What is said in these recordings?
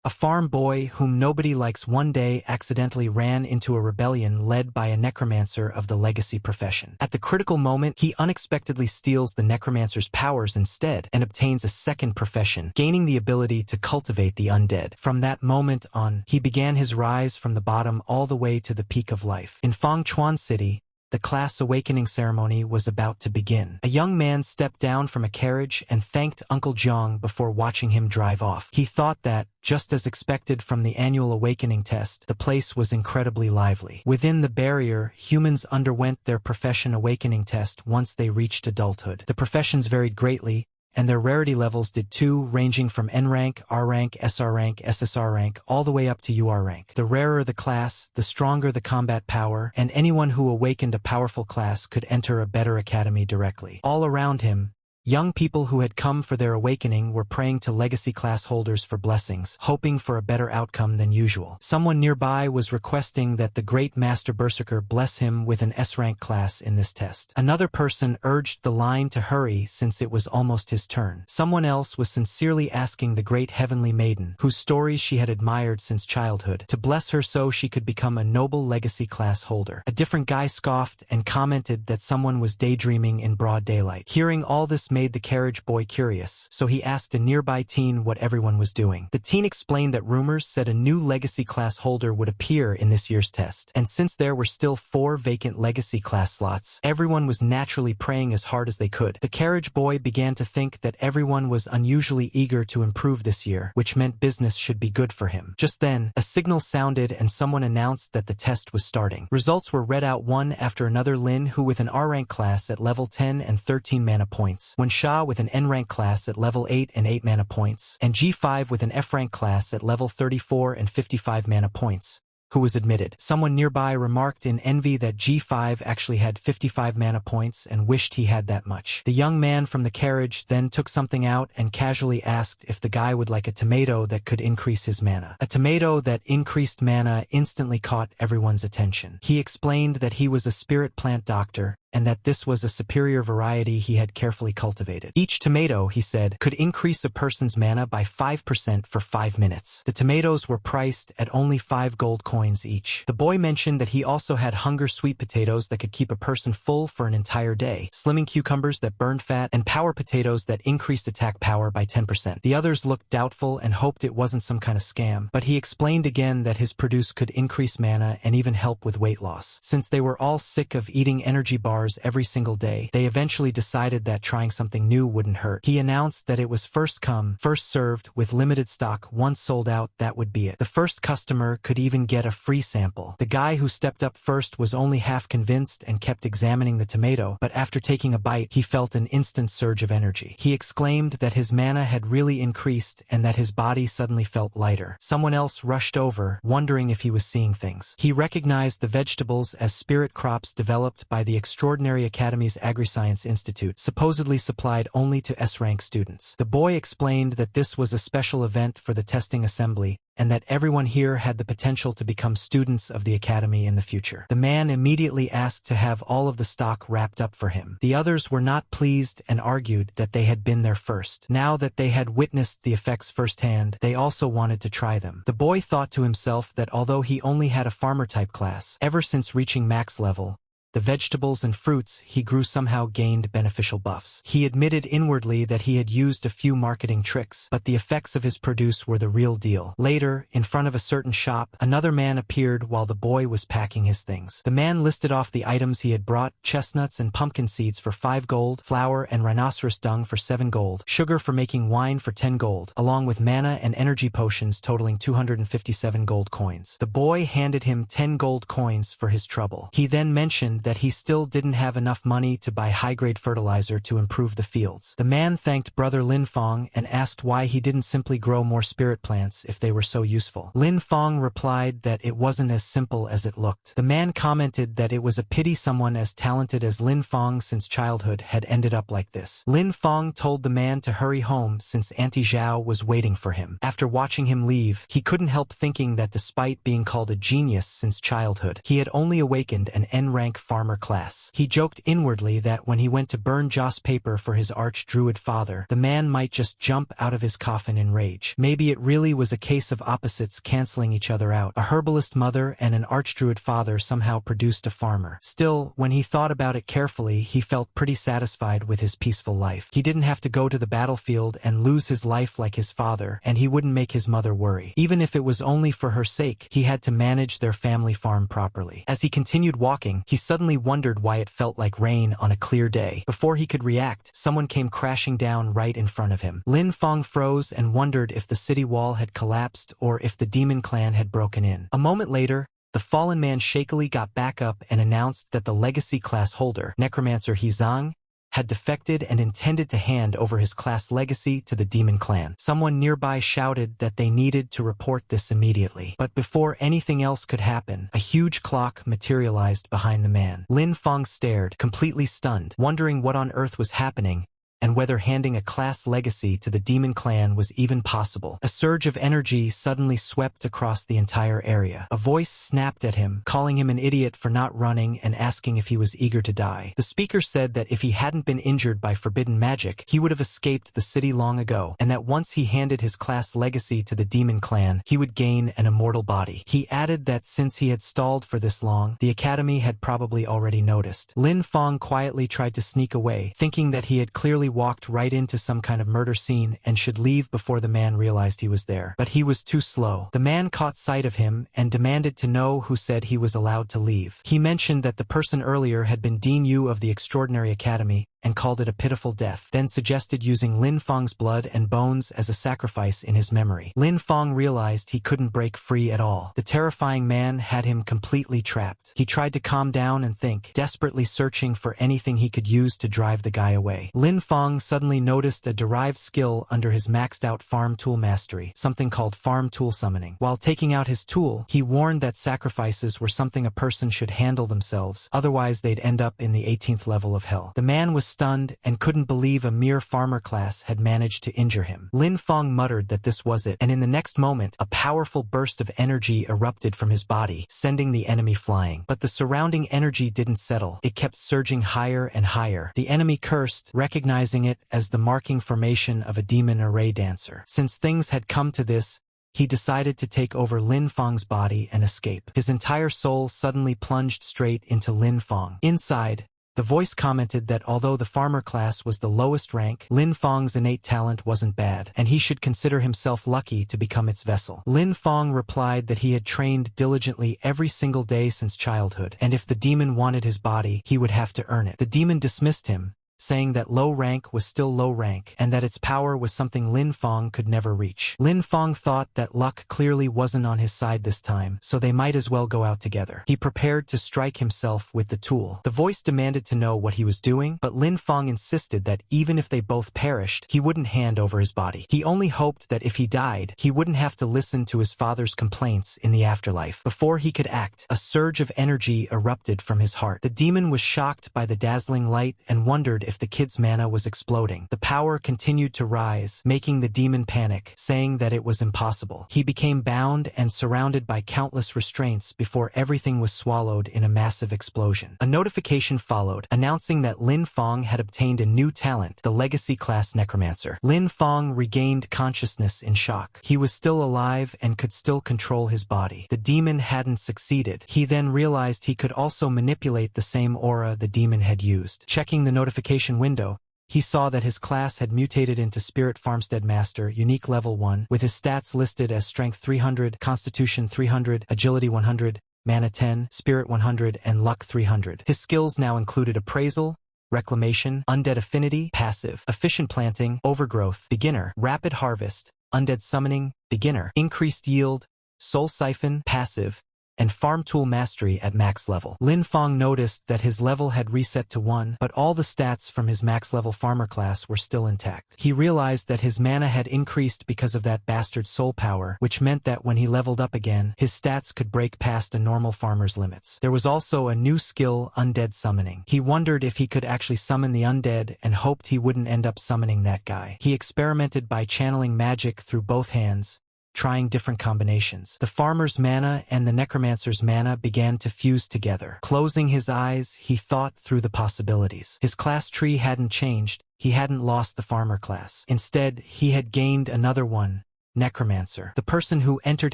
A farm boy whom nobody likes one day accidentally ran into a rebellion led by a necromancer of the legacy profession. At the critical moment, he unexpectedly steals the necromancer's powers instead and obtains a second profession, gaining the ability to cultivate the undead. From that moment on, he began his rise from the bottom all the way to the peak of life. In Fangchuan City, the class awakening ceremony was about to begin. A young man stepped down from a carriage and thanked Uncle Jiang before watching him drive off. He thought that, just as expected from the annual awakening test, the place was incredibly lively. Within the barrier, humans underwent their profession awakening test once they reached adulthood. The professions varied greatly, and their rarity levels did too, ranging from N rank, R rank, SR rank, SSR rank, all the way up to UR rank. The rarer the class, the stronger the combat power, and anyone who awakened a powerful class could enter a better academy directly. All around him, young people who had come for their awakening were praying to legacy class holders for blessings, hoping for a better outcome than usual. Someone nearby was requesting that the great Master Berserker bless him with an S-rank class in this test. Another person urged the line to hurry since it was almost his turn. Someone else was sincerely asking the great Heavenly Maiden, whose stories she had admired since childhood, to bless her so she could become a noble legacy class holder. A different guy scoffed and commented that someone was daydreaming in broad daylight. Hearing all this made the carriage boy curious, so he asked a nearby teen what everyone was doing. The teen explained that rumors said a new legacy class holder would appear in this year's test, and since there were still 4 vacant legacy class slots, everyone was naturally praying as hard as they could. The carriage boy began to think that everyone was unusually eager to improve this year, which meant business should be good for him. Just then, a signal sounded and someone announced that the test was starting. Results were read out one after another. Lin, who with an R-rank class at level 10 and 13 mana points, when Sha with an N-rank class at level 8 and 8 mana points, and G5 with an F-rank class at level 34 and 55 mana points, who was admitted. Someone nearby remarked in envy that G5 actually had 55 mana points and wished he had that much. The young man from the carriage then took something out and casually asked if the guy would like a tomato that could increase his mana. A tomato that increased mana instantly caught everyone's attention. He explained that he was a spirit plant doctor, and that this was a superior variety he had carefully cultivated. Each tomato, he said, could increase a person's mana by 5% for 5 minutes. The tomatoes were priced at only 5 gold coins each. The boy mentioned that he also had hunger sweet potatoes that could keep a person full for an entire day, slimming cucumbers that burned fat, and power potatoes that increased attack power by 10%. The others looked doubtful and hoped it wasn't some kind of scam, but he explained again that his produce could increase mana and even help with weight loss. Since they were all sick of eating energy bars every single day, they eventually decided that trying something new wouldn't hurt. He announced that it was first come, first served, with limited stock. Once sold out, that would be it. The first customer could even get a free sample. The guy who stepped up first was only half convinced and kept examining the tomato, but after taking a bite, he felt an instant surge of energy. He exclaimed that his mana had really increased and that his body suddenly felt lighter. Someone else rushed over, wondering if he was seeing things. He recognized the vegetables as spirit crops developed by the Extraordinary Academy's Agri-Science Institute, supposedly supplied only to S-rank students. The boy explained that this was a special event for the testing assembly, and that everyone here had the potential to become students of the academy in the future. The man immediately asked to have all of the stock wrapped up for him. The others were not pleased and argued that they had been there first. Now that they had witnessed the effects firsthand, they also wanted to try them. The boy thought to himself that although he only had a farmer-type class, ever since reaching max level, the vegetables and fruits he grew somehow gained beneficial buffs. He admitted inwardly that he had used a few marketing tricks, but the effects of his produce were the real deal. Later, in front of a certain shop, another man appeared while the boy was packing his things. The man listed off the items he had brought: chestnuts and pumpkin seeds for 5 gold, flour and rhinoceros dung for 7 gold, sugar for making wine for 10 gold, along with mana and energy potions totaling 257 gold coins. The boy handed him 10 gold coins for his trouble. He then mentioned that he still didn't have enough money to buy high-grade fertilizer to improve the fields. The man thanked Brother Lin Fong and asked why he didn't simply grow more spirit plants if they were so useful. Lin Fong replied that it wasn't as simple as it looked. The man commented that it was a pity someone as talented as Lin Fong since childhood had ended up like this. Lin Fong told the man to hurry home since Auntie Zhao was waiting for him. After watching him leave, he couldn't help thinking that despite being called a genius since childhood, he had only awakened an N-rank farmer class. He joked inwardly that when he went to burn joss paper for his arch-druid father, the man might just jump out of his coffin in rage. Maybe it really was a case of opposites canceling each other out. A herbalist mother and an arch-druid father somehow produced a farmer. Still, when he thought about it carefully, he felt pretty satisfied with his peaceful life. He didn't have to go to the battlefield and lose his life like his father, and he wouldn't make his mother worry. Even if it was only for her sake, he had to manage their family farm properly. As he continued walking, he suddenly wondered why it felt like rain on a clear day. Before he could react, someone came crashing down right in front of him. Lin Feng froze and wondered if the city wall had collapsed or if the demon clan had broken in. A moment later, the fallen man shakily got back up and announced that the legacy class holder, Necromancer Hizang, had defected and intended to hand over his class legacy to the demon clan. Someone nearby shouted that they needed to report this immediately. But before anything else could happen, a huge clock materialized behind the man. Lin Feng stared, completely stunned, wondering what on earth was happening and whether handing a class legacy to the demon clan was even possible. A surge of energy suddenly swept across the entire area. A voice snapped at him, calling him an idiot for not running and asking if he was eager to die. The speaker said that if he hadn't been injured by forbidden magic, he would have escaped the city long ago, and that once he handed his class legacy to the demon clan, he would gain an immortal body. He added that since he had stalled for this long, the academy had probably already noticed. Lin Feng quietly tried to sneak away, thinking that he had clearly walked right into some kind of murder scene and should leave before the man realized he was there. But he was too slow. The man caught sight of him and demanded to know who said he was allowed to leave. He mentioned that the person earlier had been Dean Yu of the Extraordinary Academy and called it a pitiful death, then suggested using Lin Feng's blood and bones as a sacrifice in his memory. Lin Feng realized he couldn't break free at all. The terrifying man had him completely trapped. He tried to calm down and think, desperately searching for anything he could use to drive the guy away. Lin Feng suddenly noticed a derived skill under his maxed-out farm tool mastery, something called farm tool summoning. While taking out his tool, he warned that sacrifices were something a person should handle themselves, otherwise they'd end up in the 18th level of hell. The man was stunned and couldn't believe a mere farmer class had managed to injure him. Lin Feng muttered that this was it, and in the next moment, a powerful burst of energy erupted from his body, sending the enemy flying. But the surrounding energy didn't settle. It kept surging higher and higher. The enemy cursed, recognizing it as the marking formation of a demon array dancer. Since things had come to this, he decided to take over Lin Feng's body and escape. His entire soul suddenly plunged straight into Lin Feng. Inside, the voice commented that although the farmer class was the lowest rank, Lin Feng's innate talent wasn't bad, and he should consider himself lucky to become its vessel. Lin Feng replied that he had trained diligently every single day since childhood, and if the demon wanted his body, he would have to earn it. The demon dismissed him, saying that low rank was still low rank and that its power was something Lin Feng could never reach. Lin Feng thought that luck clearly wasn't on his side this time, so they might as well go out together. He prepared to strike himself with the tool. The voice demanded to know what he was doing, but Lin Feng insisted that even if they both perished, he wouldn't hand over his body. He only hoped that if he died, he wouldn't have to listen to his father's complaints in the afterlife. Before he could act, a surge of energy erupted from his heart. The demon was shocked by the dazzling light and wondered if the kid's mana was exploding. The power continued to rise, making the demon panic, saying that it was impossible. He became bound and surrounded by countless restraints before everything was swallowed in a massive explosion. A notification followed, announcing that Lin Feng had obtained a new talent, the Legacy Class Necromancer. Lin Feng regained consciousness in shock. He was still alive and could still control his body. The demon hadn't succeeded. He then realized he could also manipulate the same aura the demon had used. Checking the notification window, he saw that his class had mutated into Spirit Farmstead Master, Unique Level 1, with his stats listed as Strength 300, Constitution 300, Agility 100, Mana 10, Spirit 100, and Luck 300. His skills now included Appraisal, Reclamation, Undead Affinity, Passive, Efficient Planting, Overgrowth, Beginner, Rapid Harvest, Undead Summoning, Beginner, Increased Yield, Soul Siphon, Passive, and Farm Tool Mastery at max level. Lin Feng noticed that his level had reset to 1, but all the stats from his max level farmer class were still intact. He realized that his mana had increased because of that bastard soul power, which meant that when he leveled up again, his stats could break past a normal farmer's limits. There was also a new skill, Undead Summoning. He wondered if he could actually summon the undead and hoped he wouldn't end up summoning that guy. He experimented by channeling magic through both hands, trying different combinations. The farmer's mana and the necromancer's mana began to fuse together. Closing his eyes, he thought through the possibilities. His class tree hadn't changed. He hadn't lost the farmer class. Instead, he had gained another one. Necromancer. The person who entered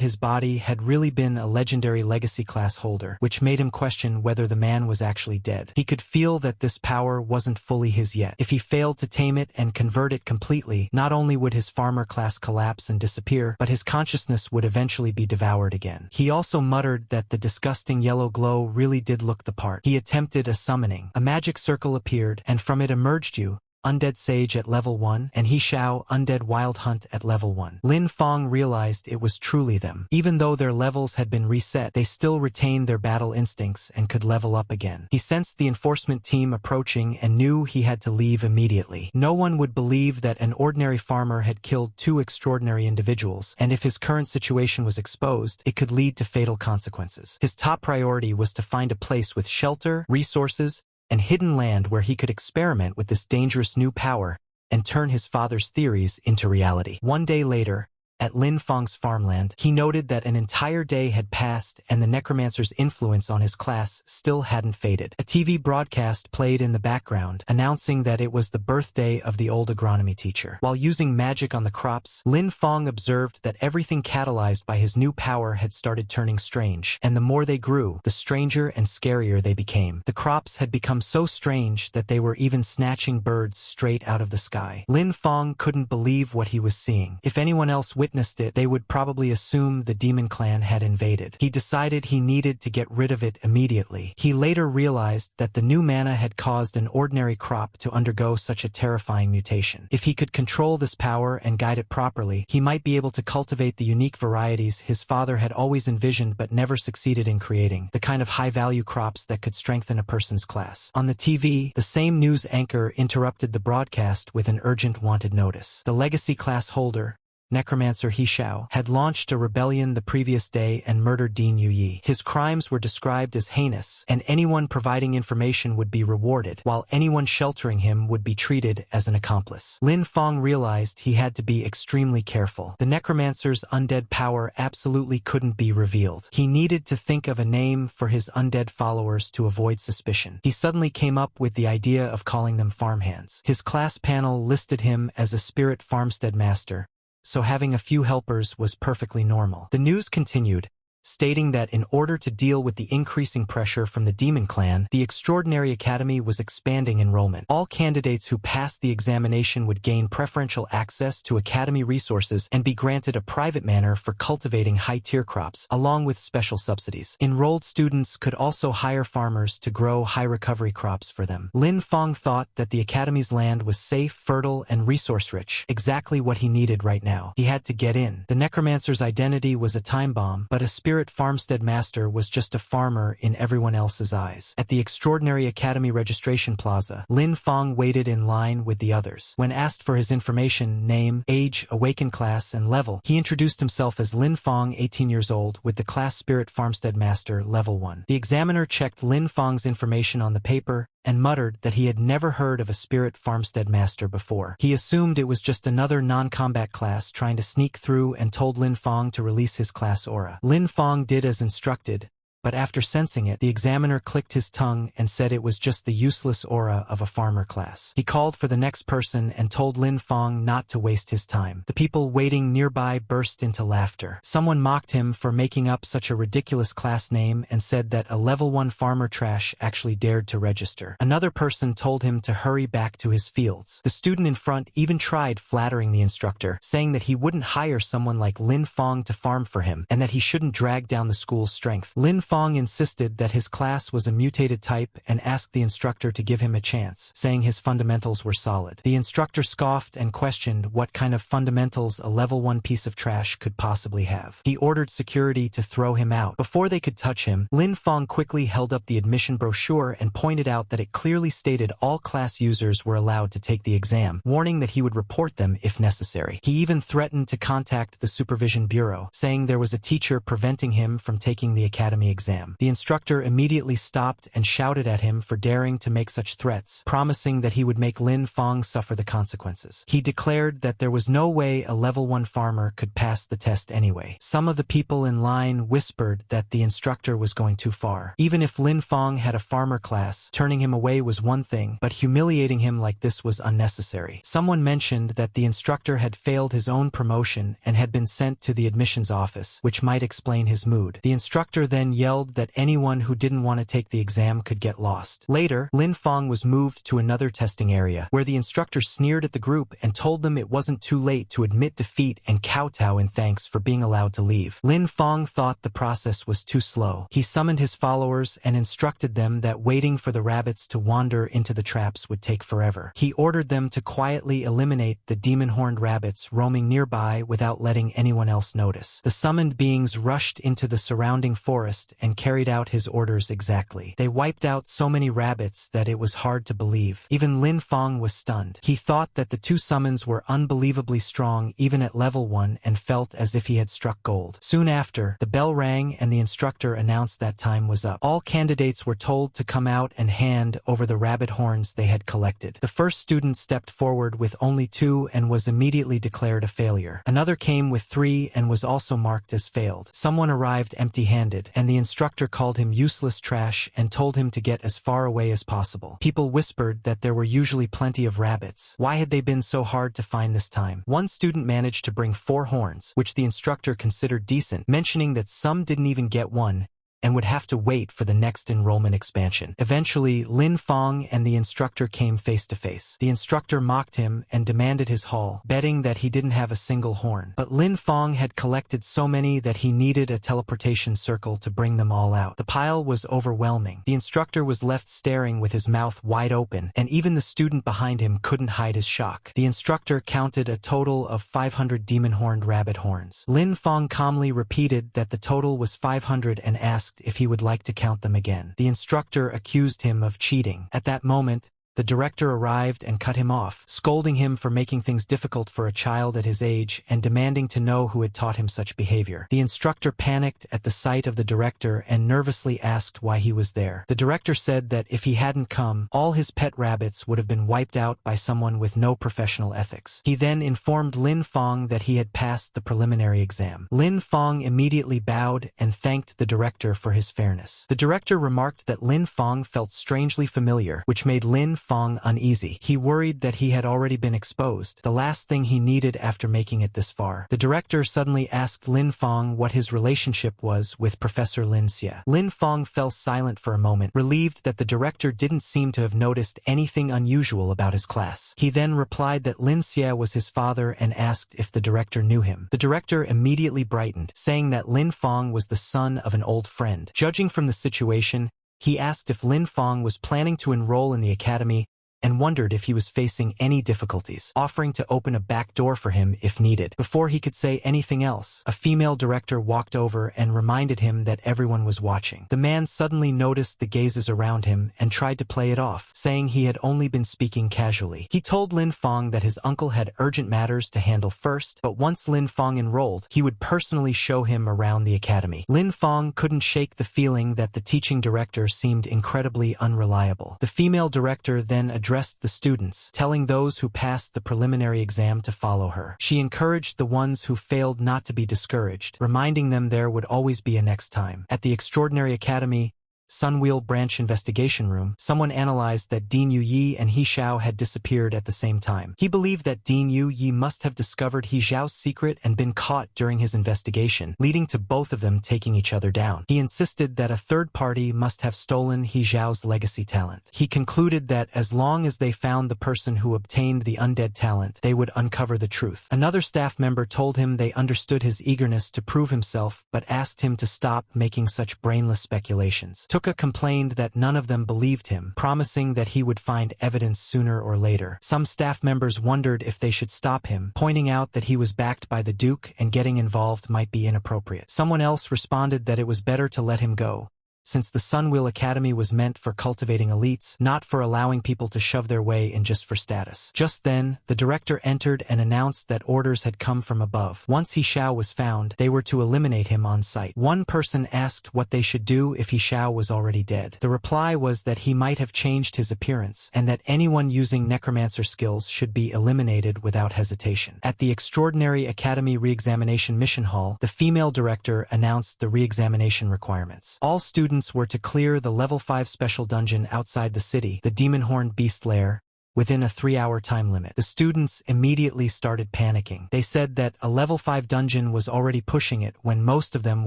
his body had really been a legendary legacy class holder, which made him question whether the man was actually dead. He could feel that this power wasn't fully his yet. If he failed to tame it and convert it completely, not only would his farmer class collapse and disappear, but his consciousness would eventually be devoured again. He also muttered that the disgusting yellow glow really did look the part. He attempted a summoning. A magic circle appeared, and from it emerged you, Undead Sage at level 1, and He Shao, Undead Wild Hunt at level 1. Lin Fong realized it was truly them. Even though their levels had been reset, they still retained their battle instincts and could level up again. He sensed the enforcement team approaching and knew he had to leave immediately. No one would believe that an ordinary farmer had killed two extraordinary individuals, and if his current situation was exposed, it could lead to fatal consequences. His top priority was to find a place with shelter, resources, and hidden land where he could experiment with this dangerous new power and turn his father's theories into reality. One day later, at Lin Fong's farmland, he noted that an entire day had passed and the necromancer's influence on his class still hadn't faded. A TV broadcast played in the background, announcing that it was the birthday of the old agronomy teacher. While using magic on the crops, Lin Fong observed that everything catalyzed by his new power had started turning strange, and the more they grew, the stranger and scarier they became. The crops had become so strange that they were even snatching birds straight out of the sky. Lin Fong couldn't believe what he was seeing. If anyone else witnessed it, they would probably assume the demon clan had invaded. He decided he needed to get rid of it immediately. He later realized that the new mana had caused an ordinary crop to undergo such a terrifying mutation. If he could control this power and guide it properly, he might be able to cultivate the unique varieties his father had always envisioned but never succeeded in creating, the kind of high-value crops that could strengthen a person's class. On the TV, the same news anchor interrupted the broadcast with an urgent wanted notice. The legacy class holder, Necromancer He Shao, had launched a rebellion the previous day and murdered Dean Yu. His crimes were described as heinous, and anyone providing information would be rewarded, while anyone sheltering him would be treated as an accomplice. Lin Fong realized he had to be extremely careful. The Necromancer's undead power absolutely couldn't be revealed. He needed to think of a name for his undead followers to avoid suspicion. He suddenly came up with the idea of calling them farmhands. His class panel listed him as a spirit farmstead master, so having a few helpers was perfectly normal. The news continued, stating that in order to deal with the increasing pressure from the Demon Clan, the Extraordinary Academy was expanding enrollment. All candidates who passed the examination would gain preferential access to Academy resources and be granted a private manor for cultivating high-tier crops, along with special subsidies. Enrolled students could also hire farmers to grow high-recovery crops for them. Lin Fong thought that the Academy's land was safe, fertile, and resource-rich, exactly what he needed right now. He had to get in. The Necromancer's identity was a time bomb, but a spirit farmstead master was just a farmer in everyone else's eyes. At the Extraordinary Academy registration plaza, Lin Fong waited in line with the others. When asked for his information, name, age, awakened class, and level, he introduced himself as Lin Fong, 18 years old, with the class Spirit Farmstead Master, level 1. The examiner checked Lin Fong's information on the paper and muttered that he had never heard of a Spirit Farmstead Master before. He assumed it was just another non-combat class trying to sneak through and told Lin Fong to release his class aura. Lin Fong did as instructed, but after sensing it, the examiner clicked his tongue and said it was just the useless aura of a farmer class. He called for the next person and told Lin Fong not to waste his time. The people waiting nearby burst into laughter. Someone mocked him for making up such a ridiculous class name and said that a level 1 farmer trash actually dared to register. Another person told him to hurry back to his fields. The student in front even tried flattering the instructor, saying that he wouldn't hire someone like Lin Fong to farm for him and that he shouldn't drag down the school's strength. Lin Fong insisted that his class was a mutated type and asked the instructor to give him a chance, saying his fundamentals were solid. The instructor scoffed and questioned what kind of fundamentals a level 1 piece of trash could possibly have. He ordered security to throw him out. Before they could touch him, Lin Fong quickly held up the admission brochure and pointed out that it clearly stated all class users were allowed to take the exam, warning that he would report them if necessary. He even threatened to contact the Supervision Bureau, saying there was a teacher preventing him from taking the academy exam. The instructor immediately stopped and shouted at him for daring to make such threats, promising that he would make Lin Fong suffer the consequences. He declared that there was no way a level 1 farmer could pass the test anyway. Some of the people in line whispered that the instructor was going too far. Even if Lin Fong had a farmer class, turning him away was one thing, but humiliating him like this was unnecessary. Someone mentioned that the instructor had failed his own promotion and had been sent to the admissions office, which might explain his mood. The instructor then yelled that anyone who didn't want to take the exam could get lost. Later, Lin Fong was moved to another testing area, where the instructor sneered at the group and told them it wasn't too late to admit defeat and kowtow in thanks for being allowed to leave. Lin Fong thought the process was too slow. He summoned his followers and instructed them that waiting for the rabbits to wander into the traps would take forever. He ordered them to quietly eliminate the demon-horned rabbits roaming nearby without letting anyone else notice. The summoned beings rushed into the surrounding forest and carried out his orders exactly. They wiped out so many rabbits that it was hard to believe. Even Lin Fong was stunned. He thought that the 2 summons were unbelievably strong even at level 1 and felt as if he had struck gold. Soon after, the bell rang and the instructor announced that time was up. All candidates were told to come out and hand over the rabbit horns they had collected. The first student stepped forward with only 2 and was immediately declared a failure. Another came with 3 and was also marked as failed. Someone arrived empty-handed, and the instructor called him useless trash and told him to get as far away as possible. People whispered that there were usually plenty of rabbits. Why had they been so hard to find this time? One student managed to bring 4 horns, which the instructor considered decent, mentioning that some didn't even get one and would have to wait for the next enrollment expansion. Eventually, Lin Fong and the instructor came face to face. The instructor mocked him and demanded his haul, betting that he didn't have a single horn. But Lin Fong had collected so many that he needed a teleportation circle to bring them all out. The pile was overwhelming. The instructor was left staring with his mouth wide open, and even the student behind him couldn't hide his shock. The instructor counted a total of 500 demon-horned rabbit horns. Lin Fong calmly repeated that the total was 500 and asked if he would like to count them again. The instructor accused him of cheating. At that moment, the director arrived and cut him off, scolding him for making things difficult for a child at his age and demanding to know who had taught him such behavior. The instructor panicked at the sight of the director and nervously asked why he was there. The director said that if he hadn't come, all his pet rabbits would have been wiped out by someone with no professional ethics. He then informed Lin Fong that he had passed the preliminary exam. Lin Fong immediately bowed and thanked the director for his fairness. The director remarked that Lin Fong felt strangely familiar, which made Lin Fong uneasy. He worried that he had already been exposed, the last thing he needed after making it this far. The director suddenly asked Lin Fong what his relationship was with Professor Lin Xie. Lin Fong fell silent for a moment, relieved that the director didn't seem to have noticed anything unusual about his class. He then replied that Lin Xie was his father and asked if the director knew him. The director immediately brightened, saying that Lin Fong was the son of an old friend. Judging from the situation, he asked if Lin Fong was planning to enroll in the academy and wondered if he was facing any difficulties, offering to open a back door for him if needed. Before he could say anything else, a female director walked over and reminded him that everyone was watching. The man suddenly noticed the gazes around him and tried to play it off, saying he had only been speaking casually. He told Lin Fong that his uncle had urgent matters to handle first, but once Lin Fong enrolled, he would personally show him around the academy. Lin Fong couldn't shake the feeling that the teaching director seemed incredibly unreliable. The female director then addressed the students, telling those who passed the preliminary exam to follow her. She encouraged the ones who failed not to be discouraged, reminding them there would always be a next time. At the Extraordinary Academy, Sunwheel Branch Investigation Room, someone analyzed that Dean Yu Yi and He Xiao had disappeared at the same time. He believed that Dean Yu Yi must have discovered He Xiao's secret and been caught during his investigation, leading to both of them taking each other down. He insisted that a third party must have stolen He Xiao's legacy talent. He concluded that as long as they found the person who obtained the undead talent, they would uncover the truth. Another staff member told him they understood his eagerness to prove himself, but asked him to stop making such brainless speculations. Tuka complained that none of them believed him, promising that he would find evidence sooner or later. Some staff members wondered if they should stop him, pointing out that he was backed by the Duke and getting involved might be inappropriate. Someone else responded that it was better to let him go, since the Sunwheel Academy was meant for cultivating elites, not for allowing people to shove their way in just for status. Just then, the director entered and announced that orders had come from above. Once He Xiao was found, they were to eliminate him on sight. One person asked what they should do if He Xiao was already dead. The reply was that he might have changed his appearance, and that anyone using necromancer skills should be eliminated without hesitation. At the Extraordinary Academy Re-examination Mission Hall, the female director announced the re-examination requirements. All students were to clear the Level 5 special dungeon outside the city, the Demon-Horned Beast Lair, within a 3-hour time limit. The students immediately started panicking. They said that a level 5 dungeon was already pushing it when most of them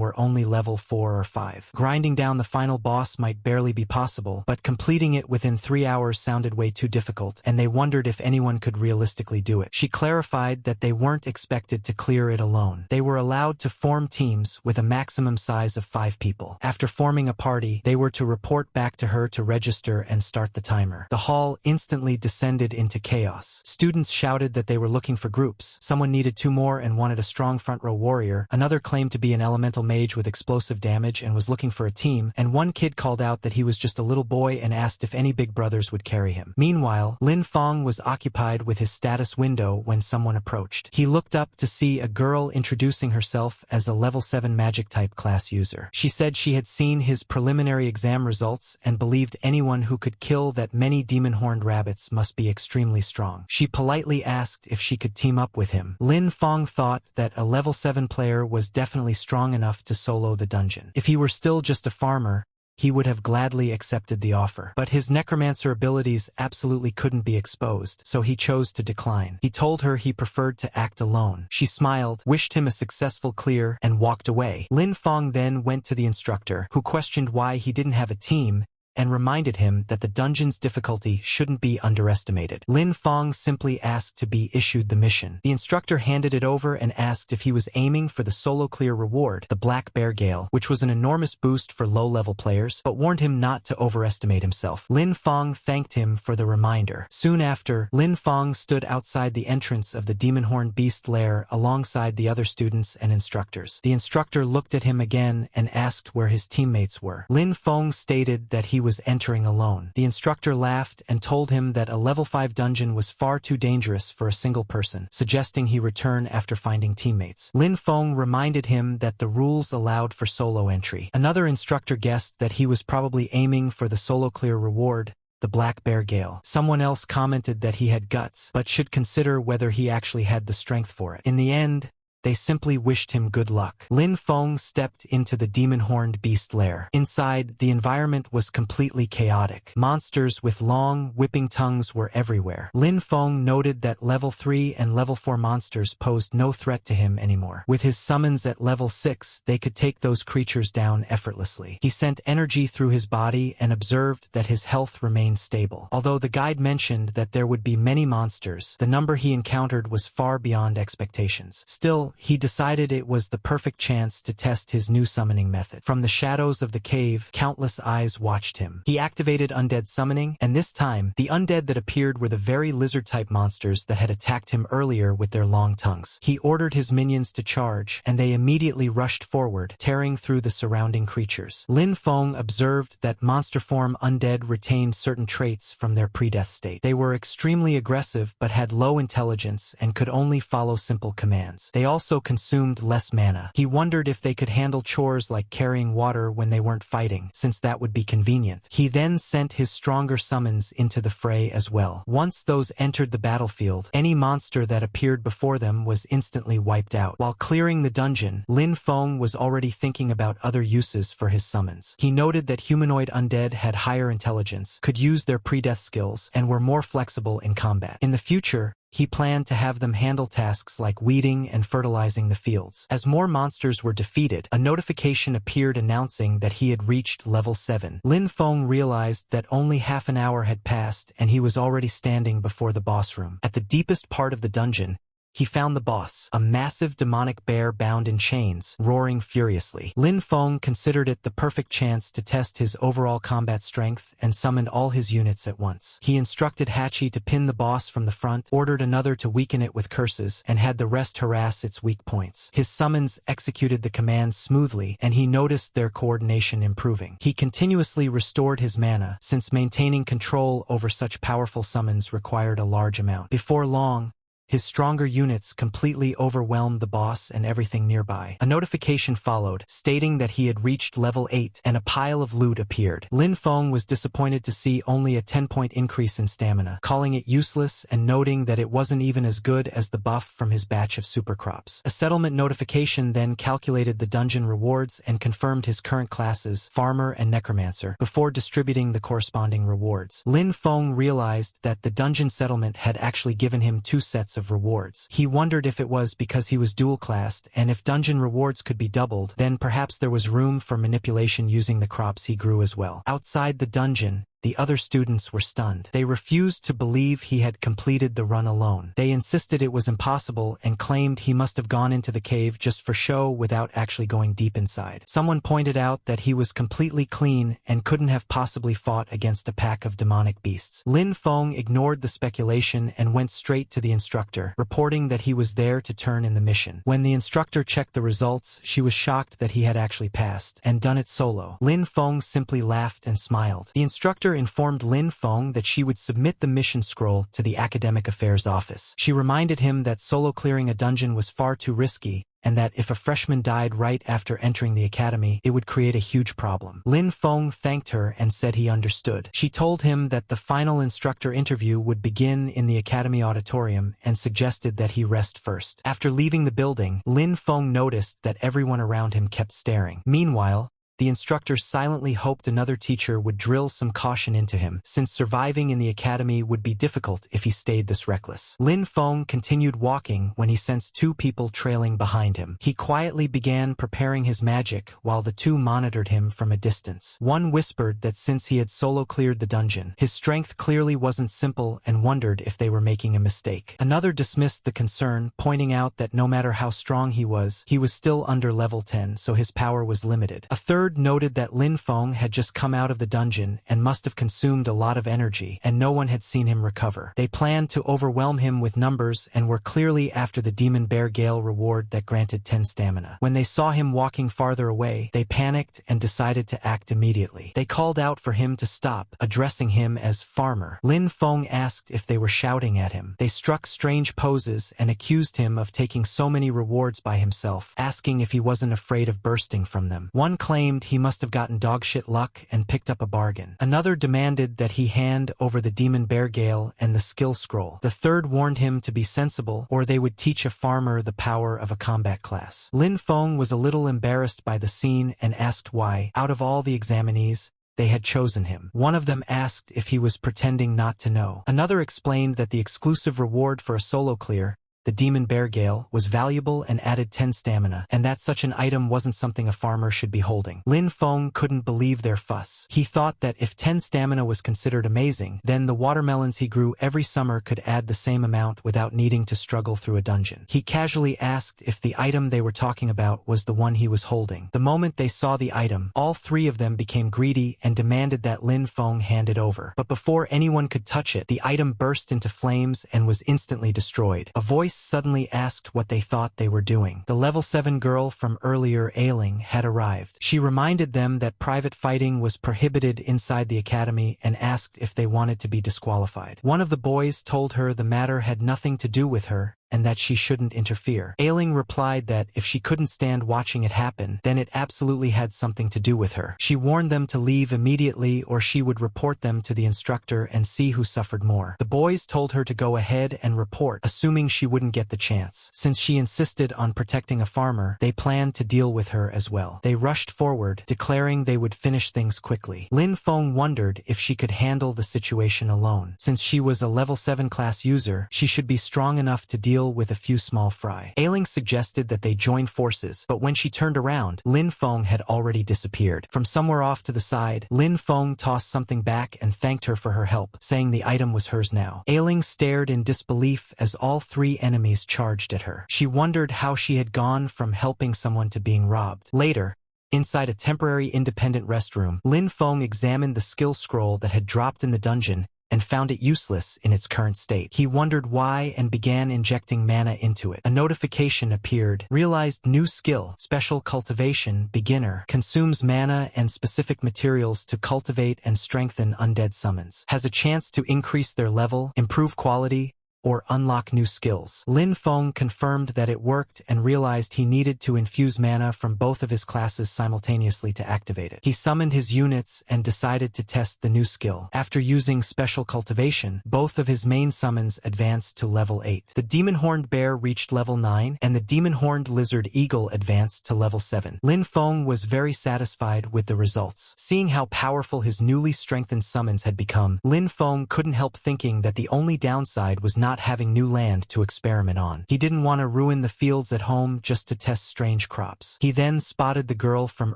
were only level 4 or 5. Grinding down the final boss might barely be possible, but completing it within 3 hours sounded way too difficult, and they wondered if anyone could realistically do it. She clarified that they weren't expected to clear it alone. They were allowed to form teams with a maximum size of 5 people. After forming a party, they were to report back to her to register and start the timer. The hall instantly descended into chaos. Students shouted that they were looking for groups. Someone needed 2 more and wanted a strong front row warrior. Another claimed to be an elemental mage with explosive damage and was looking for a team, and one kid called out that he was just a little boy and asked if any big brothers would carry him. Meanwhile, Lin Feng was occupied with his status window when someone approached. He looked up to see a girl introducing herself as a level 7 magic type class user. She said she had seen his preliminary exam results and believed anyone who could kill that many demon-horned rabbits must be extremely strong. She politely asked if she could team up with him. Lin Feng thought that a level 7 player was definitely strong enough to solo the dungeon. If he were still just a farmer, he would have gladly accepted the offer. But his necromancer abilities absolutely couldn't be exposed, so he chose to decline. He told her he preferred to act alone. She smiled, wished him a successful clear, and walked away. Lin Feng then went to the instructor, who questioned why he didn't have a team, and reminded him that the dungeon's difficulty shouldn't be underestimated. Lin Feng simply asked to be issued the mission. The instructor handed it over and asked if he was aiming for the solo clear reward, the Black Bear Gale, which was an enormous boost for low-level players, but warned him not to overestimate himself. Lin Feng thanked him for the reminder. Soon after, Lin Feng stood outside the entrance of the Demon-Horned Beast Lair alongside the other students and instructors. The instructor looked at him again and asked where his teammates were. Lin Feng stated that he was entering alone. The instructor laughed and told him that a level 5 dungeon was far too dangerous for a single person, suggesting he return after finding teammates. Lin Feng reminded him that the rules allowed for solo entry. Another instructor guessed that he was probably aiming for the solo clear reward, the Black Bear Gale. Someone else commented that he had guts, but should consider whether he actually had the strength for it. In the end, they simply wished him good luck. Lin Feng stepped into the demon-horned beast lair. Inside, the environment was completely chaotic. Monsters with long, whipping tongues were everywhere. Lin Feng noted that level 3 and level 4 monsters posed no threat to him anymore. With his summons at level 6, they could take those creatures down effortlessly. He sent energy through his body and observed that his health remained stable. Although the guide mentioned that there would be many monsters, the number he encountered was far beyond expectations. Still, he decided it was the perfect chance to test his new summoning method. From the shadows of the cave, countless eyes watched him. He activated undead summoning, and this time, the undead that appeared were the very lizard-type monsters that had attacked him earlier with their long tongues. He ordered his minions to charge, and they immediately rushed forward, tearing through the surrounding creatures. Lin Feng observed that monster form undead retained certain traits from their pre-death state. They were extremely aggressive but had low intelligence and could only follow simple commands. They also consumed less mana. He wondered if they could handle chores like carrying water when they weren't fighting, since that would be convenient. He then sent his stronger summons into the fray as well. Once those entered the battlefield, any monster that appeared before them was instantly wiped out. While clearing the dungeon, Lin Feng was already thinking about other uses for his summons. He noted that humanoid undead had higher intelligence, could use their pre-death skills, and were more flexible in combat. In the future, he planned to have them handle tasks like weeding and fertilizing the fields. As more monsters were defeated, a notification appeared announcing that he had reached level 7. Lin Feng realized that only half an hour had passed and he was already standing before the boss room. At the deepest part of the dungeon, he found the boss, a massive demonic bear bound in chains, roaring furiously. Lin Feng considered it the perfect chance to test his overall combat strength and summoned all his units at once. He instructed Hachi to pin the boss from the front, ordered another to weaken it with curses, and had the rest harass its weak points. His summons executed the commands smoothly, and he noticed their coordination improving. He continuously restored his mana, since maintaining control over such powerful summons required a large amount. Before long, his stronger units completely overwhelmed the boss and everything nearby. A notification followed, stating that he had reached level 8, and a pile of loot appeared. Lin Feng was disappointed to see only a 10-point increase in stamina, calling it useless and noting that it wasn't even as good as the buff from his batch of supercrops. A settlement notification then calculated the dungeon rewards and confirmed his current classes, Farmer and Necromancer, before distributing the corresponding rewards. Lin Feng realized that the dungeon settlement had actually given him 2 sets of rewards. He wondered if it was because he was dual-classed, and if dungeon rewards could be doubled, then perhaps there was room for manipulation using the crops he grew as well. Outside the dungeon, the other students were stunned. They refused to believe he had completed the run alone. They insisted it was impossible and claimed he must have gone into the cave just for show without actually going deep inside. Someone pointed out that he was completely clean and couldn't have possibly fought against a pack of demonic beasts. Lin Feng ignored the speculation and went straight to the instructor, reporting that he was there to turn in the mission. When the instructor checked the results, she was shocked that he had actually passed, and done it solo. Lin Feng simply laughed and smiled. The instructor informed Lin Feng that she would submit the mission scroll to the Academic Affairs Office. She reminded him that solo clearing a dungeon was far too risky, and that if a freshman died right after entering the academy, it would create a huge problem. Lin Feng thanked her and said he understood. She told him that the final instructor interview would begin in the academy auditorium and suggested that he rest first. After leaving the building, Lin Feng noticed that everyone around him kept staring. Meanwhile, the instructor silently hoped another teacher would drill some caution into him, since surviving in the academy would be difficult if he stayed this reckless. Lin Feng continued walking when he sensed 2 people trailing behind him. He quietly began preparing his magic while the 2 monitored him from a distance. One whispered that since he had solo cleared the dungeon, his strength clearly wasn't simple and wondered if they were making a mistake. Another dismissed the concern, pointing out that no matter how strong he was still under level 10, so his power was limited. A third noted that Lin Feng had just come out of the dungeon and must have consumed a lot of energy, and no one had seen him recover. They planned to overwhelm him with numbers and were clearly after the Demon Bear Gale reward that granted 10 stamina. When they saw him walking farther away, they panicked and decided to act immediately. They called out for him to stop, addressing him as Farmer. Lin Feng asked if they were shouting at him. They struck strange poses and accused him of taking so many rewards by himself, asking if he wasn't afraid of bursting from them. One claimed he must have gotten dogshit luck and picked up a bargain. Another demanded that he hand over the Demon Bear Gale and the skill scroll. The third warned him to be sensible, or they would teach a farmer the power of a combat class. Lin Feng was a little embarrassed by the scene and asked why, out of all the examinees, they had chosen him. One of them asked if he was pretending not to know. Another explained that the exclusive reward for a solo clear, the Demon Bear Gale, was valuable and added 10 stamina, and that such an item wasn't something a farmer should be holding. Lin Feng couldn't believe their fuss. He thought that if 10 stamina was considered amazing, then the watermelons he grew every summer could add the same amount without needing to struggle through a dungeon. He casually asked if the item they were talking about was the one he was holding. The moment they saw the item, all 3 of them became greedy and demanded that Lin Feng hand it over. But before anyone could touch it, the item burst into flames and was instantly destroyed. A voice suddenly asked what they thought they were doing. The level 7 girl from earlier Ailing had arrived. She reminded them that private fighting was prohibited inside the academy and asked if they wanted to be disqualified. One of the boys told her the matter had nothing to do with her and that she shouldn't interfere. Ailing replied that if she couldn't stand watching it happen, then it absolutely had something to do with her. She warned them to leave immediately or she would report them to the instructor and see who suffered more. The boys told her to go ahead and report, assuming she wouldn't get the chance. Since she insisted on protecting a farmer, they planned to deal with her as well. They rushed forward, declaring they would finish things quickly. Lin Feng wondered if she could handle the situation alone. Since she was a level 7 class user, she should be strong enough to deal deal with a few small fry. Ailing suggested that they join forces, but when she turned around, Lin Feng had already disappeared. From somewhere off to the side, Lin Feng tossed something back and thanked her for her help, saying the item was hers now. Ailing stared in disbelief as all three enemies charged at her. She wondered how she had gone from helping someone to being robbed. Later, inside a temporary independent restroom, Lin Feng examined the skill scroll that had dropped in the dungeon and found it useless in its current state. He wondered why and began injecting mana into it. A notification appeared. Realized new skill, Special Cultivation, Beginner, consumes mana and specific materials to cultivate and strengthen undead summons. Has a chance to increase their level, improve quality, or unlock new skills. Lin Feng confirmed that it worked and realized he needed to infuse mana from both of his classes simultaneously to activate it. He summoned his units and decided to test the new skill. After using Special Cultivation, both of his main summons advanced to level 8. The Demon-Horned Bear reached level 9, and the Demon-Horned Lizard Eagle advanced to level 7. Lin Feng was very satisfied with the results. Seeing how powerful his newly strengthened summons had become, Lin Feng couldn't help thinking that the only downside was not having new land to experiment on. He didn't want to ruin the fields at home just to test strange crops. He then spotted the girl from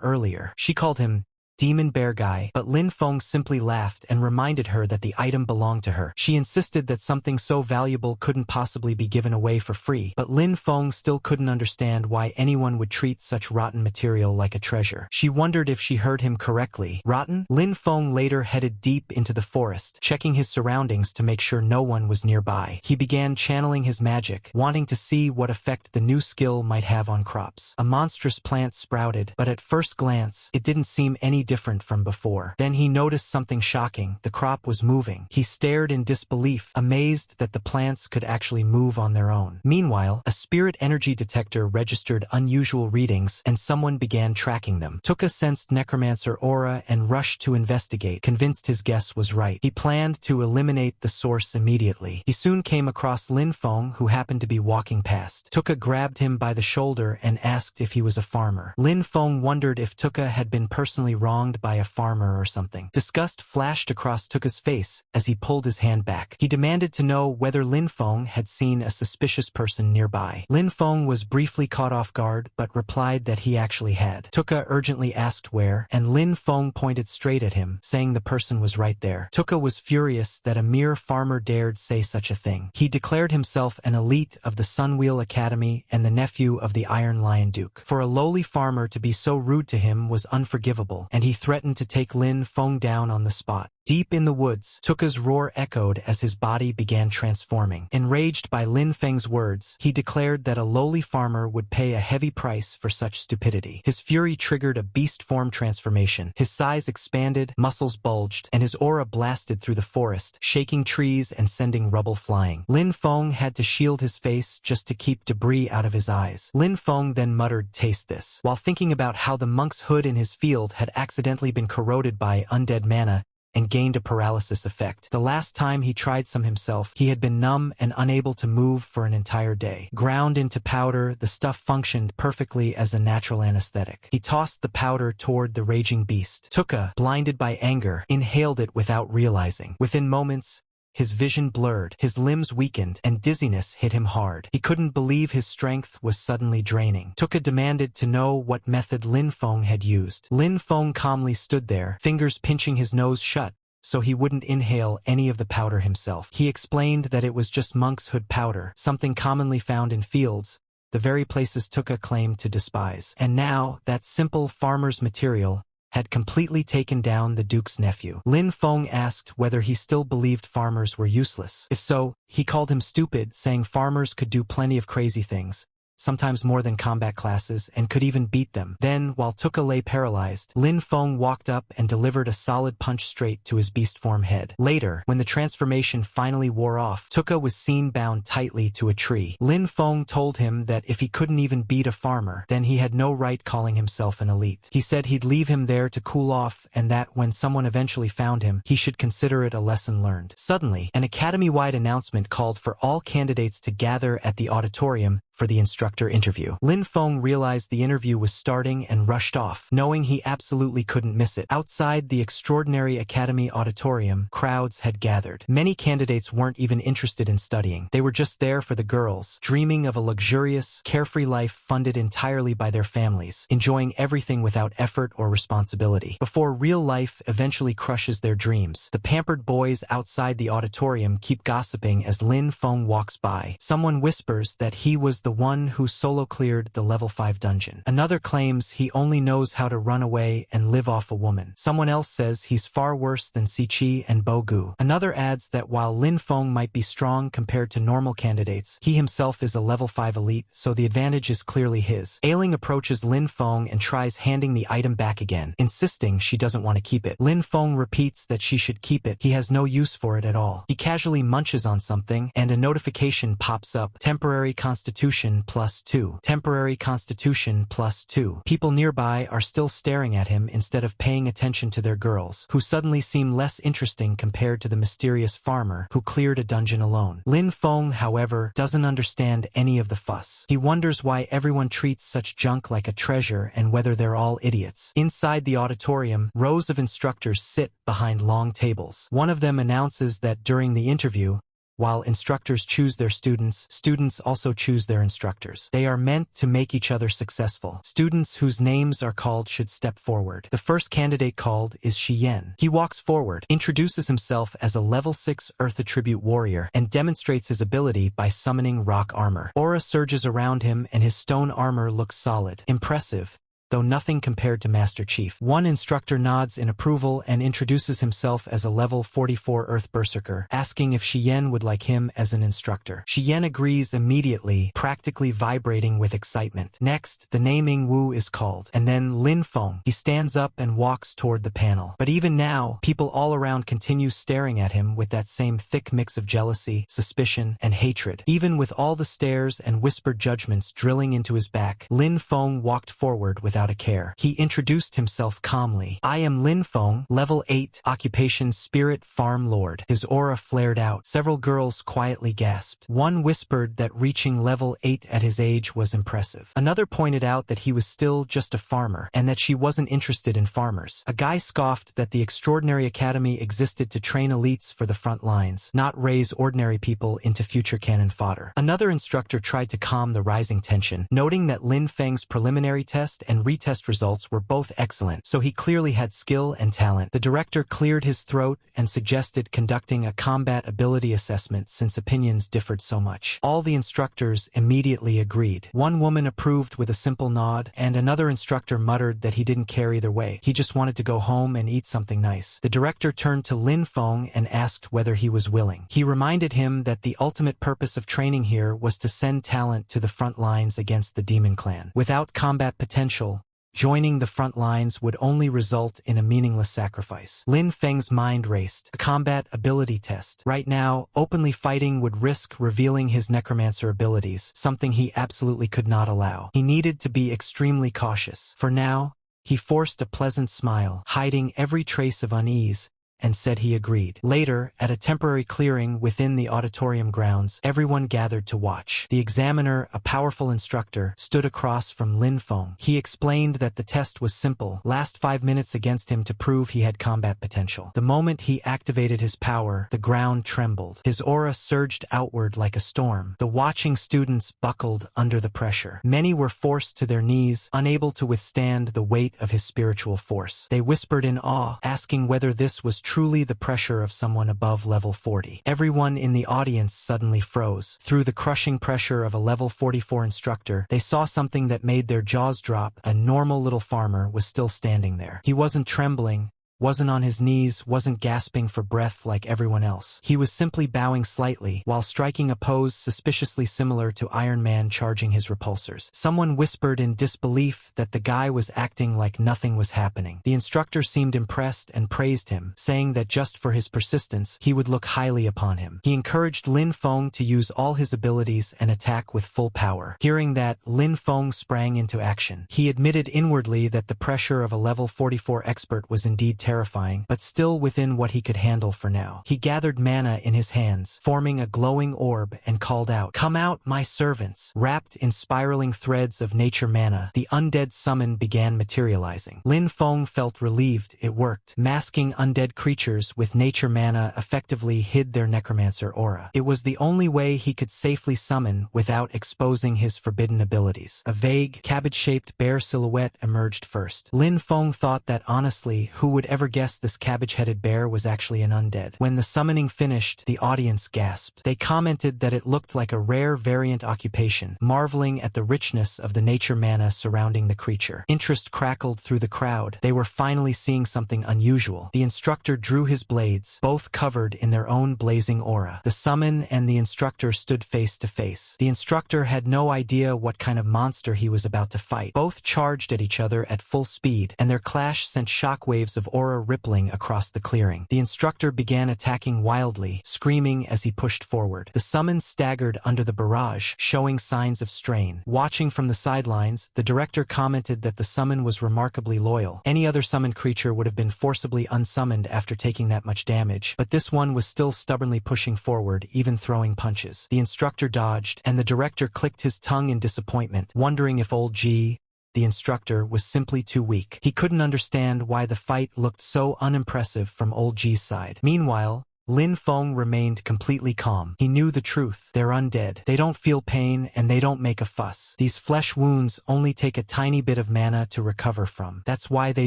earlier. She called him Demon Bear Guy, but Lin Feng simply laughed and reminded her that the item belonged to her. She insisted that something so valuable couldn't possibly be given away for free, but Lin Feng still couldn't understand why anyone would treat such rotten material like a treasure. She wondered if she heard him correctly. Rotten? Lin Feng later headed deep into the forest, checking his surroundings to make sure no one was nearby. He began channeling his magic, wanting to see what effect the new skill might have on crops. A monstrous plant sprouted, but at first glance, it didn't seem any different from before. Then he noticed something shocking. The crop was moving. He stared in disbelief, amazed that the plants could actually move on their own. Meanwhile, a spirit energy detector registered unusual readings, and someone began tracking them. Tuka sensed Necromancer aura and rushed to investigate, convinced his guess was right. He planned to eliminate the source immediately. He soon came across Lin Feng, who happened to be walking past. Tuka grabbed him by the shoulder and asked if he was a farmer. Lin Feng wondered if Tuka had been personally wronged by a farmer or something. Disgust flashed across Tuka's face as he pulled his hand back. He demanded to know whether Lin Feng had seen a suspicious person nearby. Lin Feng was briefly caught off guard, but replied that he actually had. Tuka urgently asked where, and Lin Feng pointed straight at him, saying the person was right there. Tuka was furious that a mere farmer dared say such a thing. He declared himself an elite of the Sunwheel Academy and the nephew of the Iron Lion Duke. For a lowly farmer to be so rude to him was unforgivable, and he threatened to take Lin Feng down on the spot. Deep in the woods, Tuka's roar echoed as his body began transforming. Enraged by Lin Feng's words, he declared that a lowly farmer would pay a heavy price for such stupidity. His fury triggered a beast form transformation. His size expanded, muscles bulged, and his aura blasted through the forest, shaking trees and sending rubble flying. Lin Feng had to shield his face just to keep debris out of his eyes. Lin Feng then muttered, "Taste this," while thinking about how the monk's hood in his field had accidentally been corroded by undead mana and gained a paralysis effect. The last time he tried some himself, he had been numb and unable to move for an entire day. Ground into powder, the stuff functioned perfectly as a natural anesthetic. He tossed the powder toward the raging beast. Tuka, blinded by anger, inhaled it without realizing. Within moments, his vision blurred, his limbs weakened, and dizziness hit him hard. He couldn't believe his strength was suddenly draining. Tuka demanded to know what method Lin Feng had used. Lin Feng calmly stood there, fingers pinching his nose shut, so he wouldn't inhale any of the powder himself. He explained that it was just monk's hood powder, something commonly found in fields, the very places Tuka claimed to despise. And now, that simple farmer's material had completely taken down the Duke's nephew. Lin Feng asked whether he still believed farmers were useless. If so, he called him stupid, saying farmers could do plenty of crazy things, sometimes more than combat classes, and could even beat them. Then, while Tuka lay paralyzed, Lin Feng walked up and delivered a solid punch straight to his beast form head. Later, when the transformation finally wore off, Tuka was seen bound tightly to a tree. Lin Feng told him that if he couldn't even beat a farmer, then he had no right calling himself an elite. He said he'd leave him there to cool off, and that when someone eventually found him, he should consider it a lesson learned. Suddenly, an academy-wide announcement called for all candidates to gather at the auditorium for the instructor interview. Lin Feng realized the interview was starting and rushed off, knowing he absolutely couldn't miss it. Outside the Extraordinary Academy auditorium, crowds had gathered. Many candidates weren't even interested in studying. They were just there for the girls, dreaming of a luxurious, carefree life funded entirely by their families, enjoying everything without effort or responsibility. Before real life eventually crushes their dreams, the pampered boys outside the auditorium keep gossiping as Lin Feng walks by. Someone whispers that he was the one who solo cleared the level 5 dungeon. Another claims he only knows how to run away and live off a woman. Someone else says he's far worse than Siqi and Bogu. Another adds that while Lin Feng might be strong compared to normal candidates, he himself is a level 5 elite, so the advantage is clearly his. Ailing approaches Lin Feng and tries handing the item back again, insisting she doesn't want to keep it. Lin Feng repeats that she should keep it. He has no use for it at all. He casually munches on something, and a notification pops up. Temporary Constitution +2. Temporary Constitution +2. People nearby are still staring at him instead of paying attention to their girls, who suddenly seem less interesting compared to the mysterious farmer who cleared a dungeon alone. Lin Feng, however, doesn't understand any of the fuss. He wonders why everyone treats such junk like a treasure and whether they're all idiots. Inside the auditorium, rows of instructors sit behind long tables. One of them announces that during the interview, while instructors choose their students, students also choose their instructors. They are meant to make each other successful. Students whose names are called should step forward. The first candidate called is Xiyan. He walks forward, introduces himself as a level 6 Earth Attribute warrior, and demonstrates his ability by summoning rock armor. Aura surges around him and his stone armor looks solid. Impressive, though nothing compared to Master Chief. One instructor nods in approval and introduces himself as a level 44 Earth Berserker, asking if Xiyan would like him as an instructor. Xiyan agrees immediately, practically vibrating with excitement. Next, the naming Wu is called, and then Lin Feng. He stands up and walks toward the panel. But even now, people all around continue staring at him with that same thick mix of jealousy, suspicion, and hatred. Even with all the stares and whispered judgments drilling into his back, Lin Feng walked forward without a care. He introduced himself calmly. "I am Lin Feng, level 8, occupation Spirit Farm Lord." His aura flared out. Several girls quietly gasped. One whispered that reaching level 8 at his age was impressive. Another pointed out that he was still just a farmer, and that she wasn't interested in farmers. A guy scoffed that the Extraordinary Academy existed to train elites for the front lines, not raise ordinary people into future cannon fodder. Another instructor tried to calm the rising tension, noting that Lin Feng's preliminary test and retest results were both excellent, so he clearly had skill and talent. The director cleared his throat and suggested conducting a combat ability assessment since opinions differed so much. All the instructors immediately agreed. One woman approved with a simple nod, and another instructor muttered that he didn't care either way. He just wanted to go home and eat something nice. The director turned to Lin Feng and asked whether he was willing. He reminded him that the ultimate purpose of training here was to send talent to the front lines against the demon clan. Without combat potential, joining the front lines would only result in a meaningless sacrifice. Lin Feng's mind raced. A combat ability test. Right now, openly fighting would risk revealing his necromancer abilities, something he absolutely could not allow. He needed to be extremely cautious. For now, he forced a pleasant smile, hiding every trace of unease, and said he agreed. Later, at a temporary clearing within the auditorium grounds, everyone gathered to watch. The examiner, a powerful instructor, stood across from Lin Feng. He explained that the test was simple. Last 5 minutes against him to prove he had combat potential. The moment he activated his power, the ground trembled. His aura surged outward like a storm. The watching students buckled under the pressure. Many were forced to their knees, unable to withstand the weight of his spiritual force. They whispered in awe, asking whether this was truly the pressure of someone above level 40. Everyone in the audience suddenly froze. Through the crushing pressure of a level 44 instructor, they saw something that made their jaws drop. A normal little farmer was still standing there. He wasn't trembling, wasn't on his knees, wasn't gasping for breath like everyone else. He was simply bowing slightly, while striking a pose suspiciously similar to Iron Man charging his repulsors. Someone whispered in disbelief that the guy was acting like nothing was happening. The instructor seemed impressed and praised him, saying that just for his persistence, he would look highly upon him. He encouraged Lin Feng to use all his abilities and attack with full power. Hearing that, Lin Feng sprang into action. He admitted inwardly that the pressure of a level 44 expert was indeed terrifying. terrifying, but still within what he could handle for now. He gathered mana in his hands, forming a glowing orb, and called out, "Come out, my servants!" Wrapped in spiraling threads of nature mana, the undead summon began materializing. Lin Feng felt relieved it worked. Masking undead creatures with nature mana effectively hid their necromancer aura. It was the only way he could safely summon without exposing his forbidden abilities. A vague, cabbage-shaped bear silhouette emerged first. Lin Feng thought that honestly, who would ever guess this cabbage-headed bear was actually an undead? When the summoning finished, the audience gasped. They commented that it looked like a rare variant occupation, marveling at the richness of the nature mana surrounding the creature. Interest crackled through the crowd. They were finally seeing something unusual. The instructor drew his blades, both covered in their own blazing aura. The summon and the instructor stood face to face. The instructor had no idea what kind of monster he was about to fight. Both charged at each other at full speed, and their clash sent shockwaves of aura rippling across the clearing. The instructor began attacking wildly, screaming as he pushed forward. The summon staggered under the barrage, showing signs of strain. Watching from the sidelines, the director commented that the summon was remarkably loyal. Any other summoned creature would have been forcibly unsummoned after taking that much damage, but this one was still stubbornly pushing forward, even throwing punches. The instructor dodged, and the director clicked his tongue in disappointment, wondering if old G, the instructor, was simply too weak. He couldn't understand why the fight looked so unimpressive from old G's side. Meanwhile, Lin Feng remained completely calm. He knew the truth. They're undead. They don't feel pain, and they don't make a fuss. These flesh wounds only take a tiny bit of mana to recover from. That's why they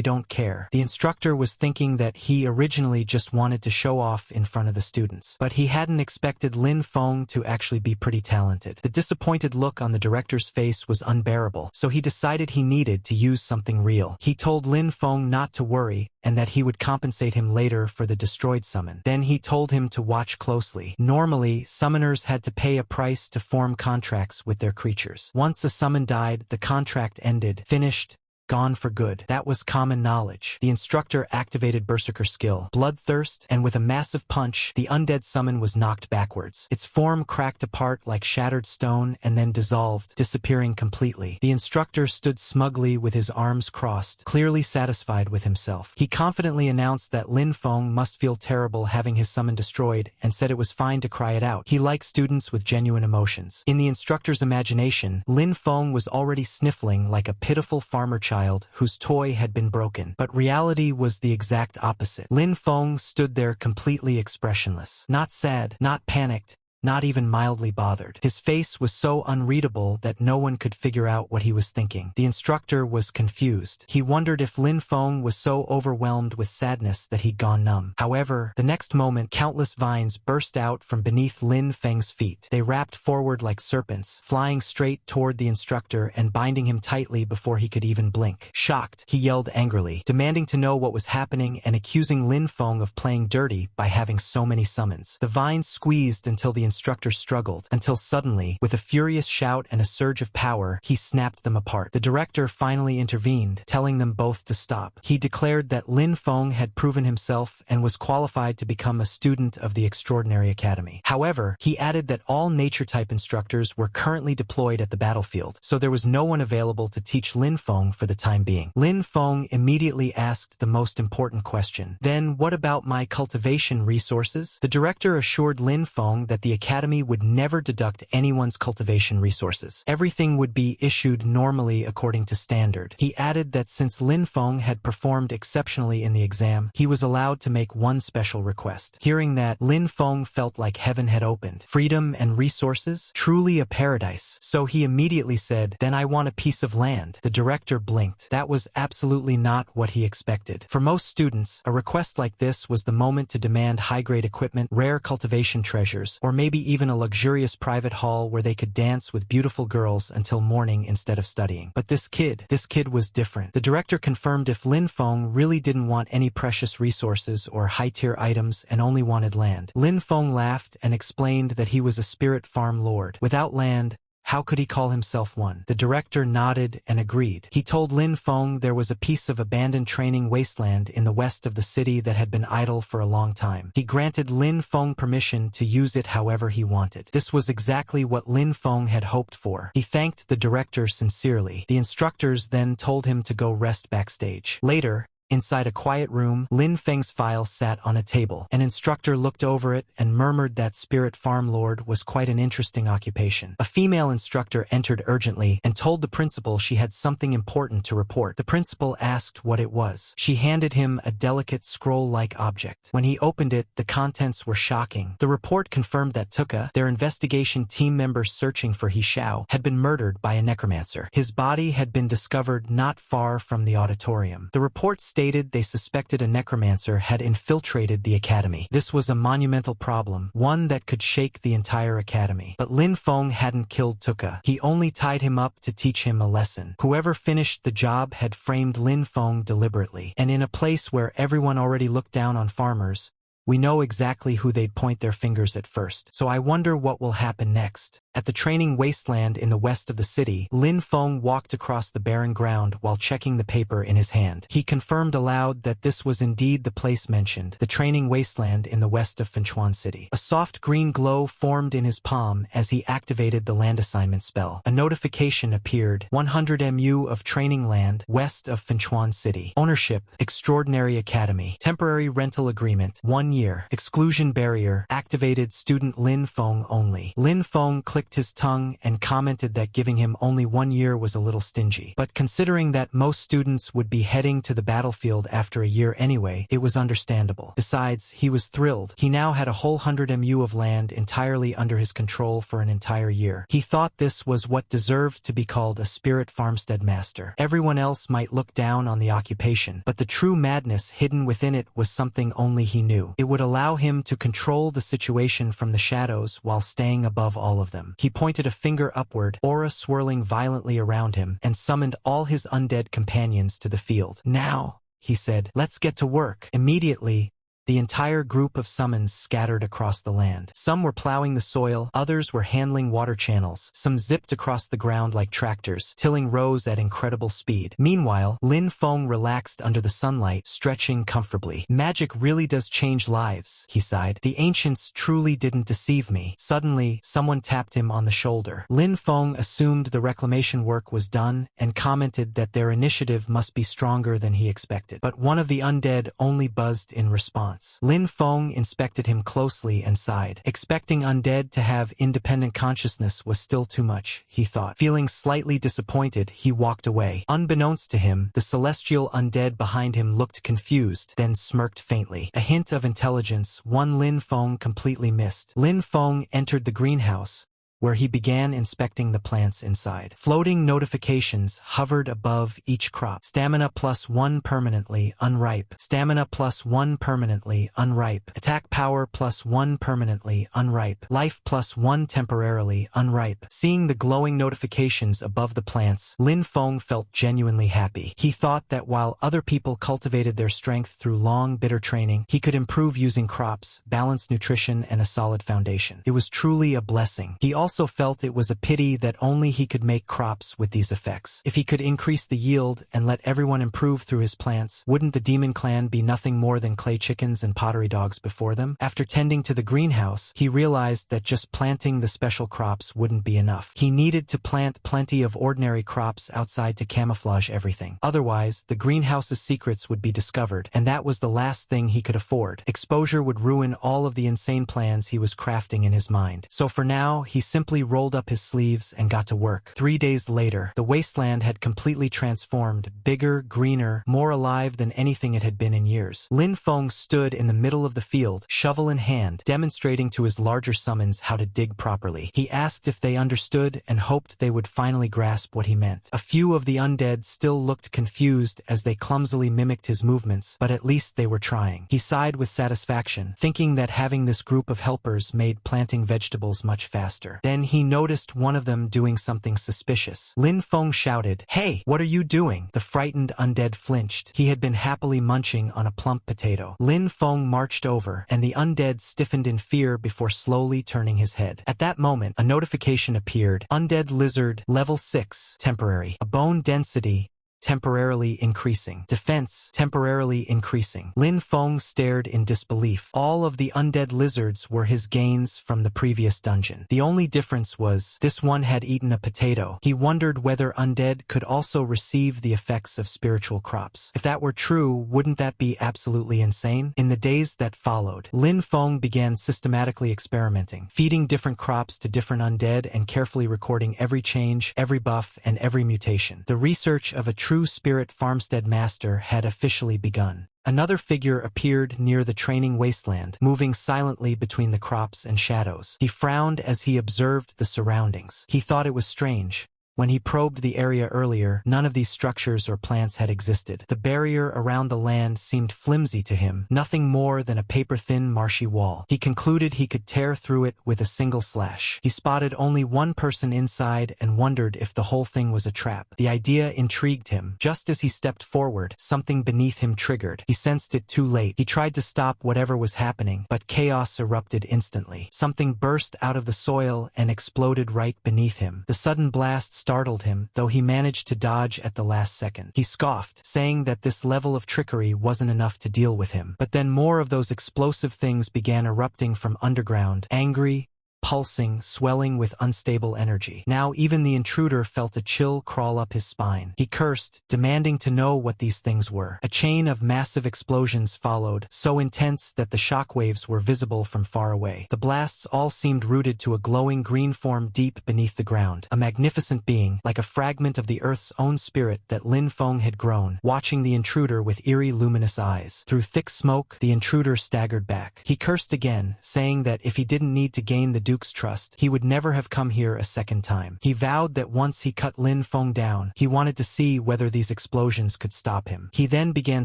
don't care. The instructor was thinking that he originally just wanted to show off in front of the students. But he hadn't expected Lin Feng to actually be pretty talented. The disappointed look on the director's face was unbearable, so he decided he needed to use something real. He told Lin Feng not to worry, and that he would compensate him later for the destroyed summon. Then he told him to watch closely. Normally, summoners had to pay a price to form contracts with their creatures. Once a summon died, the contract ended, finished, gone for good. That was common knowledge. The instructor activated Berserker skill, Bloodthirst, and with a massive punch, the undead summon was knocked backwards. Its form cracked apart like shattered stone and then dissolved, disappearing completely. The instructor stood smugly with his arms crossed, clearly satisfied with himself. He confidently announced that Lin Feng must feel terrible having his summon destroyed, and said it was fine to cry it out. He liked students with genuine emotions. In the instructor's imagination, Lin Feng was already sniffling like a pitiful farmer child whose toy had been broken, but reality was the exact opposite. Lin Feng stood there completely expressionless. Not sad, not panicked, not even mildly bothered. His face was so unreadable that no one could figure out what he was thinking. The instructor was confused. He wondered if Lin Feng was so overwhelmed with sadness that he'd gone numb. However, the next moment, countless vines burst out from beneath Lin Feng's feet. They wrapped forward like serpents, flying straight toward the instructor and binding him tightly before he could even blink. Shocked, he yelled angrily, demanding to know what was happening and accusing Lin Feng of playing dirty by having so many summons. The vines squeezed until the instructor struggled, until suddenly, with a furious shout and a surge of power, he snapped them apart. The director finally intervened, telling them both to stop. He declared that Lin Feng had proven himself and was qualified to become a student of the Extraordinary Academy. However, he added that all nature-type instructors were currently deployed at the battlefield, so there was no one available to teach Lin Feng for the time being. Lin Feng immediately asked the most important question. Then what about my cultivation resources? The director assured Lin Feng that the Academy would never deduct anyone's cultivation resources. Everything would be issued normally according to standard. He added that since Lin Feng had performed exceptionally in the exam, he was allowed to make one special request. Hearing that, Lin Feng felt like heaven had opened. Freedom and resources? Truly a paradise. So he immediately said, "Then I want a piece of land." The director blinked. That was absolutely not what he expected. For most students, a request like this was the moment to demand high-grade equipment, rare cultivation treasures, or maybe even a luxurious private hall where they could dance with beautiful girls until morning instead of studying. But this kid was different. The director confirmed if Lin Feng really didn't want any precious resources or high-tier items and only wanted land. Lin Feng laughed and explained that he was a spirit farm lord. Without land, how could he call himself one? The director nodded and agreed. He told Lin Feng there was a piece of abandoned training wasteland in the west of the city that had been idle for a long time. He granted Lin Feng permission to use it however he wanted. This was exactly what Lin Feng had hoped for. He thanked the director sincerely. The instructors then told him to go rest backstage. Later, Inside a quiet room, Lin Feng's file sat on a table. An instructor looked over it and murmured that spirit farm lord was quite an interesting occupation. A female instructor entered urgently and told the principal she had something important to report. The principal asked what it was. She handed him a delicate scroll-like object. When he opened it, the contents were shocking. The report confirmed that Tuka, their investigation team member searching for He Xiao, had been murdered by a necromancer. His body had been discovered not far from the auditorium. The report stated they suspected a necromancer had infiltrated the academy. This was a monumental problem, one that could shake the entire academy. But Lin Feng hadn't killed Tuka. He only tied him up to teach him a lesson. Whoever finished the job had framed Lin Feng deliberately, and in a place where everyone already looked down on farmers, we know exactly who they'd point their fingers at first. So I wonder what will happen next. At the training wasteland in the west of the city, Lin Feng walked across the barren ground while checking the paper in his hand. He confirmed aloud that this was indeed the place mentioned, the training wasteland in the west of Fenchuan City. A soft green glow formed in his palm as he activated the land assignment spell. A notification appeared: 100 mu of training land west of Fenchuan City. Ownership: Extraordinary Academy. Temporary rental agreement: 1 year. Exclusion barrier activated. Student Lin Feng only. Lin Feng clicked his tongue and commented that giving him only 1 year was a little stingy. But considering that most students would be heading to the battlefield after a year anyway, it was understandable. Besides, he was thrilled. He now had a whole 100 mu of land entirely under his control for an entire year. He thought this was what deserved to be called a spirit farmstead master. Everyone else might look down on the occupation, but the true madness hidden within it was something only he knew. It would allow him to control the situation from the shadows while staying above all of them. He pointed a finger upward, aura swirling violently around him, and summoned all his undead companions to the field. Now, he said, let's get to work. Immediately, the entire group of summons scattered across the land. Some were plowing the soil, others were handling water channels, some zipped across the ground like tractors, tilling rows at incredible speed. Meanwhile, Lin Feng relaxed under the sunlight, stretching comfortably. Magic really does change lives, he sighed. The ancients truly didn't deceive me. Suddenly, someone tapped him on the shoulder. Lin Feng assumed the reclamation work was done and commented that their initiative must be stronger than he expected. But one of the undead only buzzed in response. Lin Feng inspected him closely and sighed. Expecting undead to have independent consciousness was still too much, he thought. Feeling slightly disappointed, he walked away. Unbeknownst to him, the celestial undead behind him looked confused, then smirked faintly. A hint of intelligence, one Lin Feng completely missed. Lin Feng entered the greenhouse, where he began inspecting the plants inside. Floating notifications hovered above each crop. Stamina +1 permanently unripe. Stamina +1 permanently unripe. Attack power +1 permanently unripe. Life +1 temporarily unripe. Seeing the glowing notifications above the plants, Lin Feng felt genuinely happy. He thought that while other people cultivated their strength through long, bitter training, he could improve using crops, balanced nutrition, and a solid foundation. It was truly a blessing. He also felt it was a pity that only he could make crops with these effects. If he could increase the yield and let everyone improve through his plants, wouldn't the demon clan be nothing more than clay chickens and pottery dogs before them? After tending to the greenhouse, he realized that just planting the special crops wouldn't be enough. He needed to plant plenty of ordinary crops outside to camouflage everything. Otherwise, the greenhouse's secrets would be discovered, and that was the last thing he could afford. Exposure would ruin all of the insane plans he was crafting in his mind. So for now, he simply rolled up his sleeves and got to work. 3 days later, the wasteland had completely transformed, bigger, greener, more alive than anything it had been in years. Lin Feng stood in the middle of the field, shovel in hand, demonstrating to his larger summons how to dig properly. He asked if they understood and hoped they would finally grasp what he meant. A few of the undead still looked confused as they clumsily mimicked his movements, but at least they were trying. He sighed with satisfaction, thinking that having this group of helpers made planting vegetables much faster. Then he noticed one of them doing something suspicious. Lin Feng shouted, "Hey, what are you doing?" The frightened undead flinched. He had been happily munching on a plump potato. Lin Feng marched over, and the undead stiffened in fear before slowly turning his head. At that moment, a notification appeared. Undead lizard, level 6, temporary. A bone density temporarily increasing. Defense, temporarily increasing. Lin Feng stared in disbelief. All of the undead lizards were his gains from the previous dungeon. The only difference was, this one had eaten a potato. He wondered whether undead could also receive the effects of spiritual crops. If that were true, wouldn't that be absolutely insane? In the days that followed, Lin Feng began systematically experimenting, feeding different crops to different undead and carefully recording every change, every buff, and every mutation. The research of a true spirit farmstead master had officially begun. Another figure appeared near the training wasteland, moving silently between the crops and shadows. He frowned as he observed the surroundings. He thought it was strange. When he probed the area earlier, none of these structures or plants had existed. The barrier around the land seemed flimsy to him, nothing more than a paper-thin, marshy wall. He concluded he could tear through it with a single slash. He spotted only one person inside and wondered if the whole thing was a trap. The idea intrigued him. Just as he stepped forward, something beneath him triggered. He sensed it too late. He tried to stop whatever was happening, but chaos erupted instantly. Something burst out of the soil and exploded right beneath him. The sudden blast startled him, though he managed to dodge at the last second. He scoffed, saying that this level of trickery wasn't enough to deal with him. But then more of those explosive things began erupting from underground, angry, pulsing, swelling with unstable energy. Now even the intruder felt a chill crawl up his spine. He cursed, demanding to know what these things were. A chain of massive explosions followed, so intense that the shockwaves were visible from far away. The blasts all seemed rooted to a glowing green form deep beneath the ground. A magnificent being, like a fragment of the Earth's own spirit that Lin Feng had grown, watching the intruder with eerie luminous eyes. Through thick smoke, the intruder staggered back. He cursed again, saying that if he didn't need to gain the Duke's trust, he would never have come here a second time. He vowed that once he cut Lin Feng down, he wanted to see whether these explosions could stop him. He then began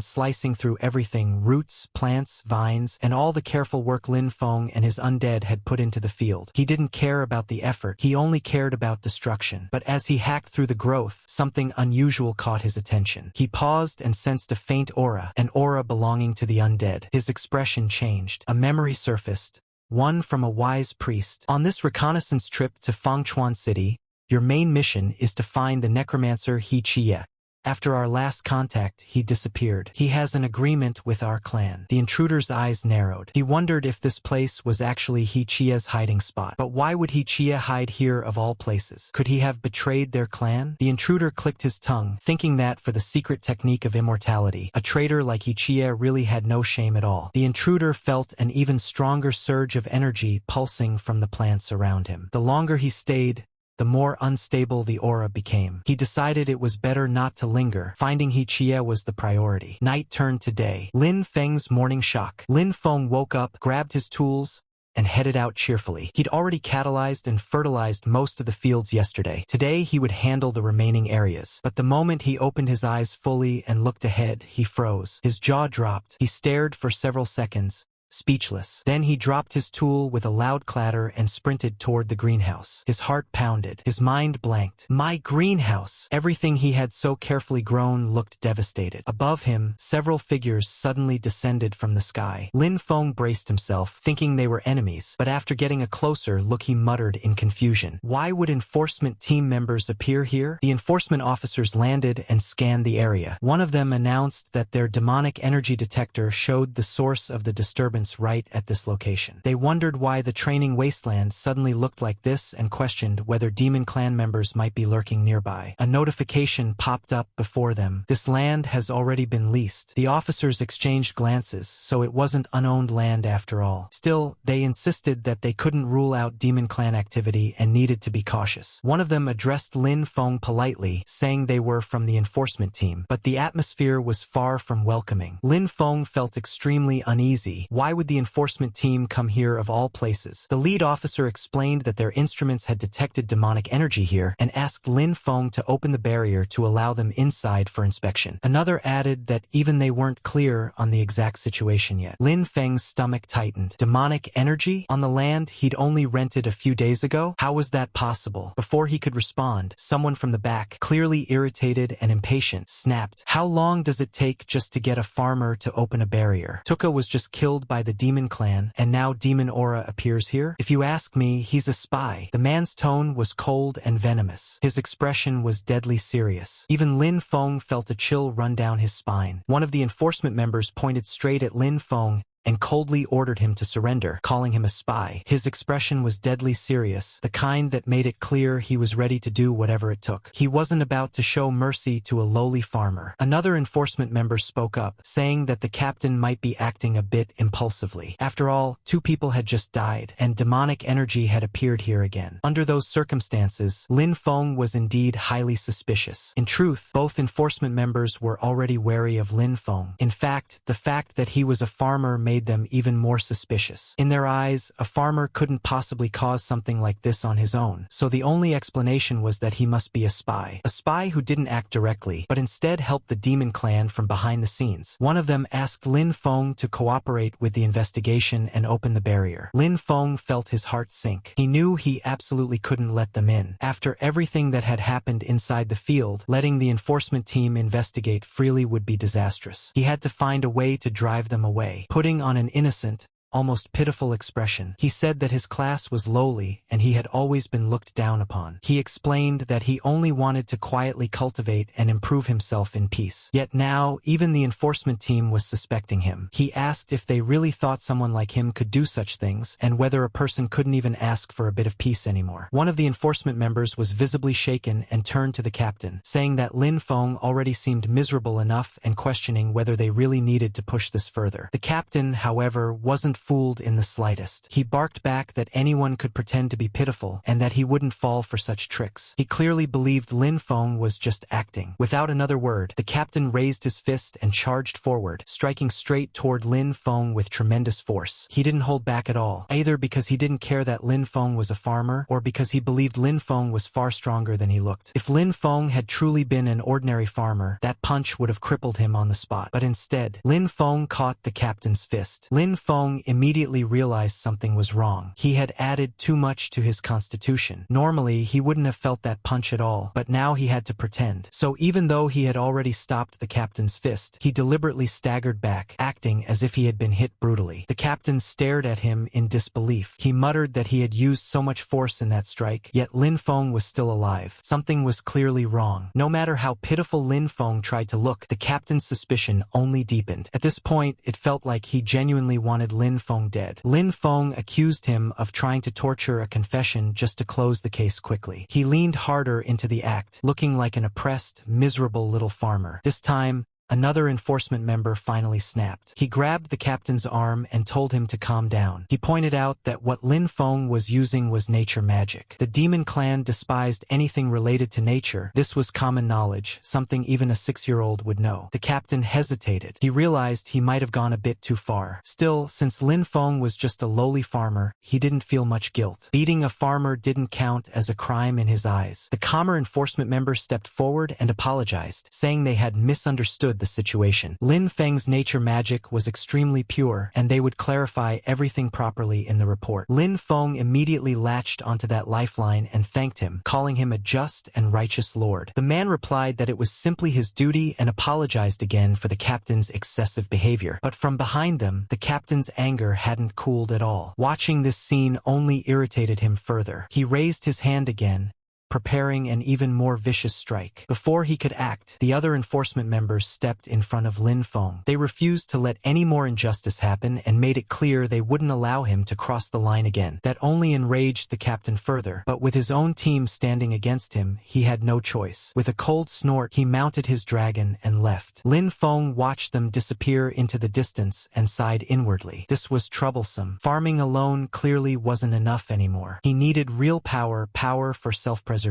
slicing through everything, roots, plants, vines, and all the careful work Lin Feng and his undead had put into the field. He didn't care about the effort, he only cared about destruction. But as he hacked through the growth, something unusual caught his attention. He paused and sensed a faint aura, an aura belonging to the undead. His expression changed. A memory surfaced, one from a wise priest. On this reconnaissance trip to Fangchuan City, your main mission is to find the Necromancer He Chia. After our last contact, he disappeared. He has an agreement with our clan. The intruder's eyes narrowed. He wondered if this place was actually He Chia's hiding spot. But why would He Chia hide here of all places? Could he have betrayed their clan? The intruder clicked his tongue, thinking that for the secret technique of immortality, a traitor like He Chia really had no shame at all. The intruder felt an even stronger surge of energy pulsing from the plants around him. The longer he stayed, the more unstable the aura became. He decided it was better not to linger. Finding He Chia was the priority. Night turned to day. Lin Feng's morning shock. Lin Feng woke up, grabbed his tools, and headed out cheerfully. He'd already catalyzed and fertilized most of the fields yesterday. Today he would handle the remaining areas. But the moment he opened his eyes fully and looked ahead, he froze. His jaw dropped. He stared for several seconds, speechless. Then he dropped his tool with a loud clatter and sprinted toward the greenhouse. His heart pounded. His mind blanked. My greenhouse! Everything he had so carefully grown looked devastated. Above him, several figures suddenly descended from the sky. Lin Feng braced himself, thinking they were enemies, but after getting a closer look he muttered in confusion. Why would enforcement team members appear here? The enforcement officers landed and scanned the area. One of them announced that their demonic energy detector showed the source of the disturbance right at this location. They wondered why the training wasteland suddenly looked like this and questioned whether demon clan members might be lurking nearby. A notification popped up before them. This land has already been leased. The officers exchanged glances, so it wasn't unowned land after all. Still, they insisted that they couldn't rule out demon clan activity and needed to be cautious. One of them addressed Lin Feng politely, saying they were from the enforcement team, but the atmosphere was far from welcoming. Lin Feng felt extremely uneasy. Why would the enforcement team come here of all places? The lead officer explained that their instruments had detected demonic energy here and asked Lin Feng to open the barrier to allow them inside for inspection. Another added that even they weren't clear on the exact situation yet. Lin Feng's stomach tightened. Demonic energy? On the land he'd only rented a few days ago? How was that possible? Before he could respond, someone from the back, clearly irritated and impatient, snapped. How long does it take just to get a farmer to open a barrier? Tuka was just killed by the demon clan, and now demon aura appears here? If you ask me, he's a spy. The man's tone was cold and venomous. His expression was deadly serious. Even Lin Feng felt a chill run down his spine. One of the enforcement members pointed straight at Lin Feng and coldly ordered him to surrender, calling him a spy. His expression was deadly serious, the kind that made it clear he was ready to do whatever it took. He wasn't about to show mercy to a lowly farmer. Another enforcement member spoke up, saying that the captain might be acting a bit impulsively. After all, 2 people had just died, and demonic energy had appeared here again. Under those circumstances, Lin Feng was indeed highly suspicious. In truth, both enforcement members were already wary of Lin Feng. In fact, the fact that he was a farmer made them even more suspicious. In their eyes, a farmer couldn't possibly cause something like this on his own, so the only explanation was that he must be a spy. A spy who didn't act directly, but instead helped the demon clan from behind the scenes. One of them asked Lin Feng to cooperate with the investigation and open the barrier. Lin Feng felt his heart sink. He knew he absolutely couldn't let them in. After everything that had happened inside the field, letting the enforcement team investigate freely would be disastrous. He had to find a way to drive them away. Putting on an innocent, almost pitiful expression. He said that his class was lowly and he had always been looked down upon. He explained that he only wanted to quietly cultivate and improve himself in peace. Yet now, even the enforcement team was suspecting him. He asked if they really thought someone like him could do such things, and whether a person couldn't even ask for a bit of peace anymore. One of the enforcement members was visibly shaken and turned to the captain, saying that Lin Feng already seemed miserable enough and questioning whether they really needed to push this further. The captain, however, wasn't fooled in the slightest. He barked back that anyone could pretend to be pitiful and that he wouldn't fall for such tricks. He clearly believed Lin Feng was just acting. Without another word, the captain raised his fist and charged forward, striking straight toward Lin Feng with tremendous force. He didn't hold back at all, either because he didn't care that Lin Feng was a farmer or because he believed Lin Feng was far stronger than he looked. If Lin Feng had truly been an ordinary farmer, that punch would have crippled him on the spot. But instead, Lin Feng caught the captain's fist. Lin Feng immediately realized something was wrong. He had added too much to his constitution. Normally, he wouldn't have felt that punch at all, but now he had to pretend. So even though he had already stopped the captain's fist, he deliberately staggered back, acting as if he had been hit brutally. The captain stared at him in disbelief. He muttered that he had used so much force in that strike, yet Lin Feng was still alive. Something was clearly wrong. No matter how pitiful Lin Feng tried to look, the captain's suspicion only deepened. At this point, it felt like he genuinely wanted Lin Feng dead. Lin Feng accused him of trying to torture a confession just to close the case quickly. He leaned harder into the act, looking like an oppressed, miserable little farmer. This time, another enforcement member finally snapped. He grabbed the captain's arm and told him to calm down. He pointed out that what Lin Feng was using was nature magic. The demon clan despised anything related to nature. This was common knowledge, something even a 6-year-old would know. The captain hesitated. He realized he might have gone a bit too far. Still, since Lin Feng was just a lowly farmer, he didn't feel much guilt. Beating a farmer didn't count as a crime in his eyes. The calmer enforcement member stepped forward and apologized, saying they had misunderstood the situation. Lin Feng's nature magic was extremely pure, and they would clarify everything properly in the report. Lin Feng immediately latched onto that lifeline and thanked him, calling him a just and righteous lord. The man replied that it was simply his duty and apologized again for the captain's excessive behavior. But from behind them, the captain's anger hadn't cooled at all. Watching this scene only irritated him further. He raised his hand again, preparing an even more vicious strike. Before he could act, the other enforcement members stepped in front of Lin Feng. They refused to let any more injustice happen and made it clear they wouldn't allow him to cross the line again. That only enraged the captain further, but with his own team standing against him, he had no choice. With a cold snort, he mounted his dragon and left. Lin Feng watched them disappear into the distance and sighed inwardly. This was troublesome. Farming alone clearly wasn't enough anymore. He needed real power for self-preservation.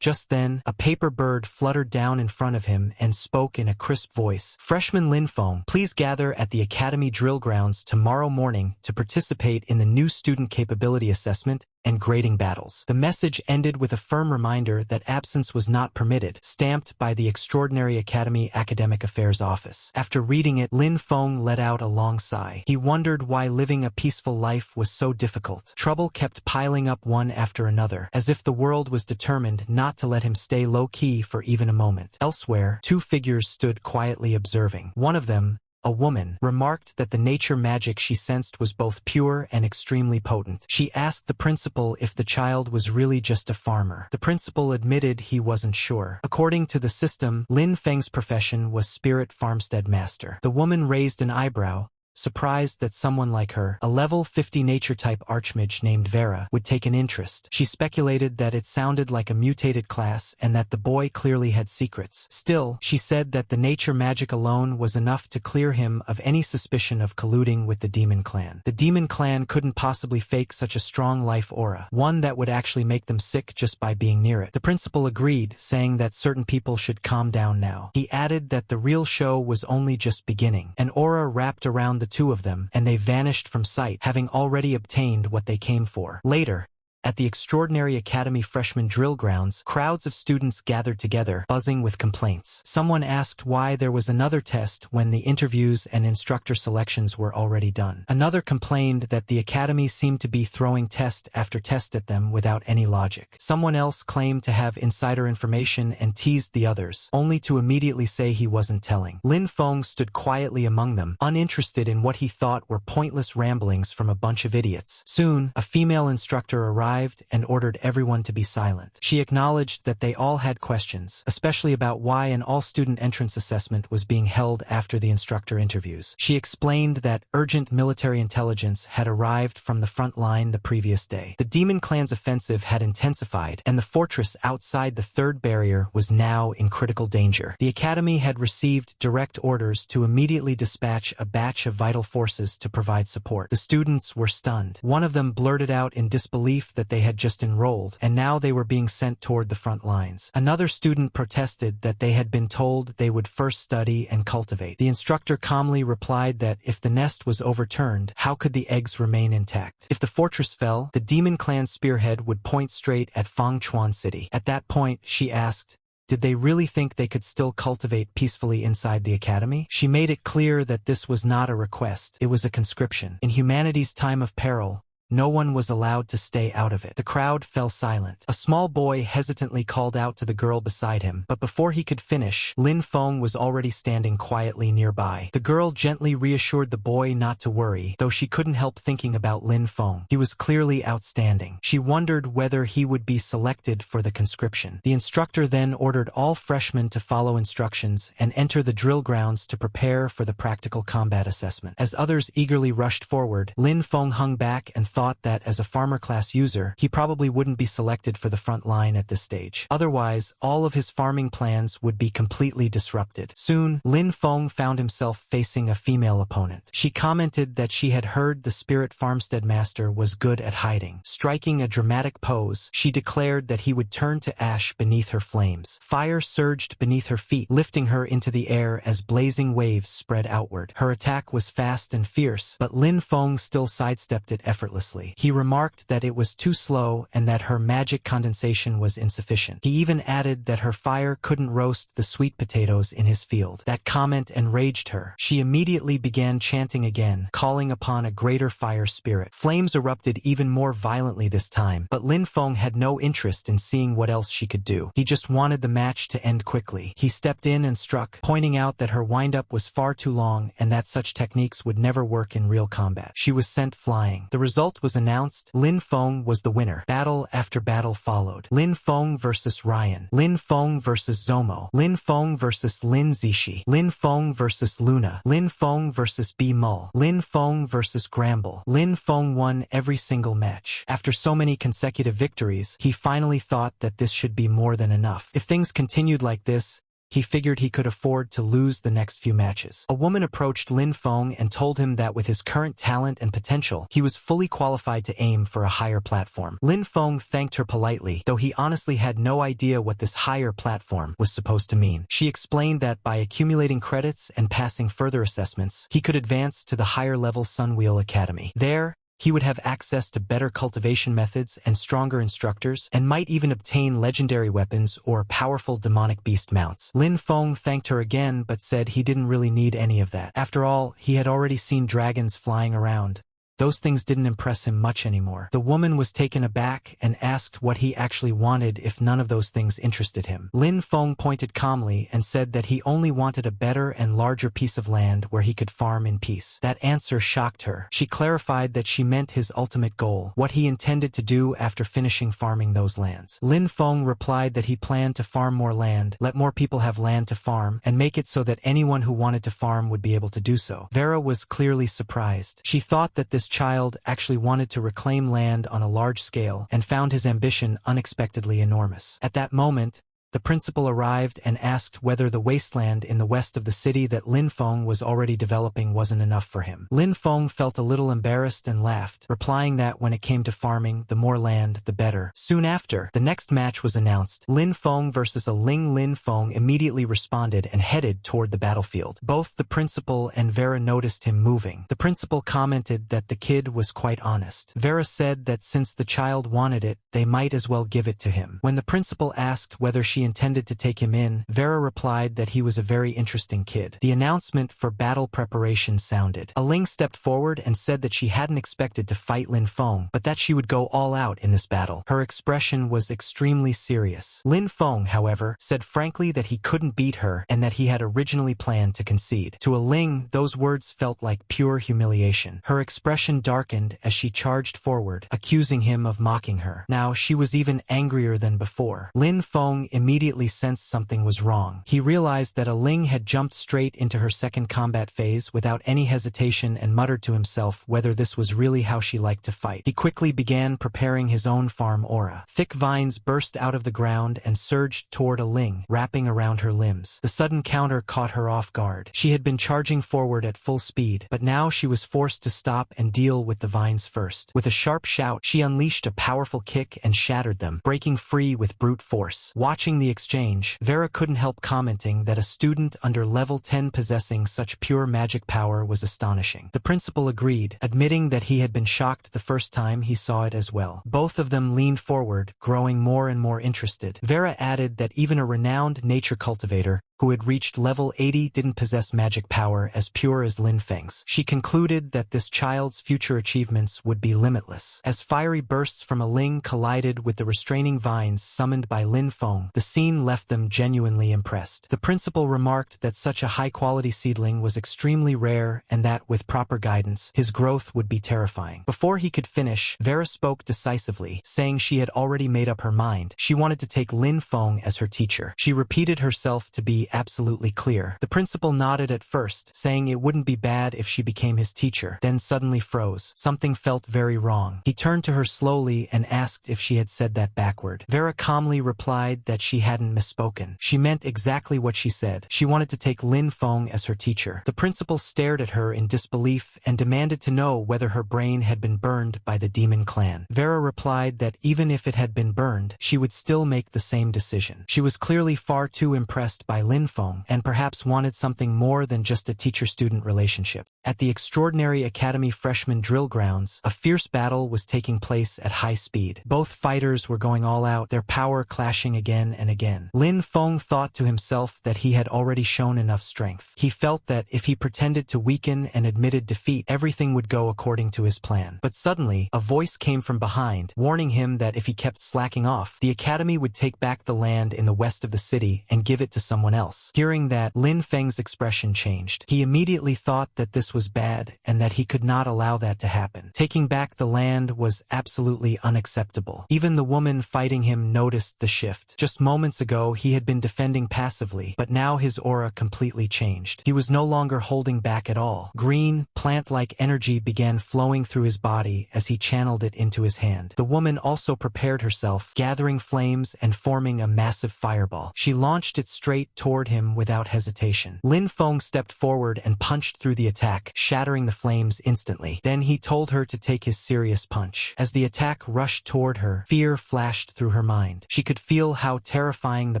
Just then, a paper bird fluttered down in front of him and spoke in a crisp voice. "Freshman Lin Feng, please gather at the Academy drill grounds tomorrow morning to participate in the new student capability assessment and grading battles." The message ended with a firm reminder that absence was not permitted, stamped by the Extraordinary Academy Academic Affairs Office. After reading it, Lin Feng let out a long sigh. He wondered why living a peaceful life was so difficult. Trouble kept piling up one after another, as if the world was determined not to let him stay low-key for even a moment. Elsewhere, 2 figures stood quietly observing. One of them, a woman, remarked that the nature magic she sensed was both pure and extremely potent. She asked the principal if the child was really just a farmer. The principal admitted he wasn't sure. According to the system, Lin Feng's profession was spirit farmstead master. The woman raised an eyebrow, surprised that someone like her, a level 50 nature-type archmage named Vera, would take an interest. She speculated that it sounded like a mutated class and that the boy clearly had secrets. Still, she said that the nature magic alone was enough to clear him of any suspicion of colluding with the demon clan. The demon clan couldn't possibly fake such a strong life aura, one that would actually make them sick just by being near it. The principal agreed, saying that certain people should calm down now. He added that the real show was only just beginning. An aura wrapped around the two of them, and they vanished from sight, having already obtained what they came for. Later, at the Extraordinary Academy freshman drill grounds, crowds of students gathered together, buzzing with complaints. Someone asked why there was another test when the interviews and instructor selections were already done. Another complained that the academy seemed to be throwing test after test at them without any logic. Someone else claimed to have insider information and teased the others, only to immediately say he wasn't telling. Lin Feng stood quietly among them, uninterested in what he thought were pointless ramblings from a bunch of idiots. Soon, a female instructor arrived and ordered everyone to be silent. She acknowledged that they all had questions, especially about why an all-student entrance assessment was being held after the instructor interviews. She explained that urgent military intelligence had arrived from the front line the previous day. The demon clan's offensive had intensified, and the fortress outside the third barrier was now in critical danger. The academy had received direct orders to immediately dispatch a batch of vital forces to provide support. The students were stunned. One of them blurted out in disbelief that they had just enrolled, and now they were being sent toward the front lines. Another student protested that they had been told they would first study and cultivate. The instructor calmly replied that if the nest was overturned, how could the eggs remain intact? If the fortress fell, the demon clan spearhead would point straight at Fangchuan City. At that point, she asked, did they really think they could still cultivate peacefully inside the academy? She made it clear that this was not a request, it was a conscription. In humanity's time of peril, no one was allowed to stay out of it. The crowd fell silent. A small boy hesitantly called out to the girl beside him, but before he could finish, Lin Feng was already standing quietly nearby. The girl gently reassured the boy not to worry, though she couldn't help thinking about Lin Feng. He was clearly outstanding. She wondered whether he would be selected for the conscription. The instructor then ordered all freshmen to follow instructions and enter the drill grounds to prepare for the practical combat assessment. As others eagerly rushed forward, Lin Feng hung back and thought that as a farmer class user, he probably wouldn't be selected for the front line at this stage. Otherwise, all of his farming plans would be completely disrupted. Soon, Lin Feng found himself facing a female opponent. She commented that she had heard the spirit farmstead master was good at hiding. Striking a dramatic pose, she declared that he would turn to ash beneath her flames. Fire surged beneath her feet, lifting her into the air as blazing waves spread outward. Her attack was fast and fierce, but Lin Feng still sidestepped it effortlessly. He remarked that it was too slow and that her magic condensation was insufficient. He even added that her fire couldn't roast the sweet potatoes in his field. That comment enraged her. She immediately began chanting again, calling upon a greater fire spirit. Flames erupted even more violently this time, but Lin Feng had no interest in seeing what else she could do. He just wanted the match to end quickly. He stepped in and struck, pointing out that her wind-up was far too long and that such techniques would never work in real combat. She was sent flying. The result was announced. Lin Feng was the winner. Battle after battle followed. Lin Feng versus Ryan. Lin Feng versus Zomo. Lin Feng versus Lin Zishi. Lin Feng versus Luna. Lin Feng versus B Mull. Lin Feng versus Gramble. Lin Feng won every single match. After so many consecutive victories, he finally thought that this should be more than enough. If things continued like this, he figured he could afford to lose the next few matches. A woman approached Lin Feng and told him that with his current talent and potential, he was fully qualified to aim for a higher platform. Lin Feng thanked her politely, though he honestly had no idea what this higher platform was supposed to mean. She explained that by accumulating credits and passing further assessments, he could advance to the higher-level Sunwheel Academy. There, he would have access to better cultivation methods and stronger instructors, and might even obtain legendary weapons or powerful demonic beast mounts. Lin Feng thanked her again but said he didn't really need any of that. After all, he had already seen dragons flying around, those things didn't impress him much anymore. The woman was taken aback and asked what he actually wanted if none of those things interested him. Lin Feng pointed calmly and said that he only wanted a better and larger piece of land where he could farm in peace. That answer shocked her. She clarified that she meant his ultimate goal, what he intended to do after finishing farming those lands. Lin Feng replied that he planned to farm more land, let more people have land to farm, and make it so that anyone who wanted to farm would be able to do so. Vera was clearly surprised. She thought that this child actually wanted to reclaim land on a large scale and found his ambition unexpectedly enormous. At that moment, the principal arrived and asked whether the wasteland in the west of the city that Lin Feng was already developing wasn't enough for him. Lin Feng felt a little embarrassed and laughed, replying that when it came to farming, the more land, the better. Soon after, the next match was announced. Lin Feng versus a Ling. Lin Feng immediately responded and headed toward the battlefield. Both the principal and Vera noticed him moving. The principal commented that the kid was quite honest. Vera said that since the child wanted it, they might as well give it to him. When the principal asked whether she intended to take him in, Vera replied that he was a very interesting kid. The announcement for battle preparation sounded. A Ling stepped forward and said that she hadn't expected to fight Lin Feng, but that she would go all out in this battle. Her expression was extremely serious. Lin Feng, however, said frankly that he couldn't beat her and that he had originally planned to concede. To a Ling, those words felt like pure humiliation. Her expression darkened as she charged forward, accusing him of mocking her. Now she was even angrier than before. Lin Feng immediately sensed something was wrong. He realized that a Ling had jumped straight into her second combat phase without any hesitation and muttered to himself whether this was really how she liked to fight. He quickly began preparing his own farm aura. Thick vines burst out of the ground and surged toward a Ling, wrapping around her limbs. The sudden counter caught her off guard. She had been charging forward at full speed, but now she was forced to stop and deal with the vines first. With a sharp shout, she unleashed a powerful kick and shattered them, breaking free with brute force. Watching the exchange, Vera couldn't help commenting that a student under level 10 possessing such pure magic power was astonishing. The principal agreed, admitting that he had been shocked the first time he saw it as well. Both of them leaned forward, growing more and more interested. Vera added that even a renowned nature cultivator who had reached level 80 didn't possess magic power as pure as Lin Feng's. She concluded that this child's future achievements would be limitless. As fiery bursts from a Ling collided with the restraining vines summoned by Lin Feng, the scene left them genuinely impressed. The principal remarked that such a high-quality seedling was extremely rare and that, with proper guidance, his growth would be terrifying. Before he could finish, Vera spoke decisively, saying she had already made up her mind. She wanted to take Lin Feng as her teacher. She repeated herself to be absolutely clear. The principal nodded at first, saying it wouldn't be bad if she became his teacher, then suddenly froze. Something felt very wrong. He turned to her slowly and asked if she had said that backward. Vera calmly replied that she hadn't misspoken. She meant exactly what she said. She wanted to take Lin Feng as her teacher. The principal stared at her in disbelief and demanded to know whether her brain had been burned by the demon clan. Vera replied that even if it had been burned, she would still make the same decision. She was clearly far too impressed by Lin Feng and perhaps wanted something more than just a teacher-student relationship. At the Extraordinary Academy freshman drill grounds, a fierce battle was taking place at high speed. Both fighters were going all out, their power clashing again and again. Lin Feng thought to himself that he had already shown enough strength. He felt that if he pretended to weaken and admitted defeat, everything would go according to his plan. But suddenly, a voice came from behind, warning him that if he kept slacking off, the academy would take back the land in the west of the city and give it to someone else. Hearing that, Lin Feng's expression changed. He immediately thought that this was bad and that he could not allow that to happen. Taking back the land was absolutely unacceptable. Even the woman fighting him noticed the shift. Just moments ago, he had been defending passively, but now his aura completely changed. He was no longer holding back at all. Green, plant-like energy began flowing through his body as he channeled it into his hand. The woman also prepared herself, gathering flames and forming a massive fireball. She launched it straight toward him without hesitation. Lin Feng stepped forward and punched through the attack, shattering the flames instantly. Then he told her to take his serious punch. As the attack rushed toward her, fear flashed through her mind. She could feel how terrifying the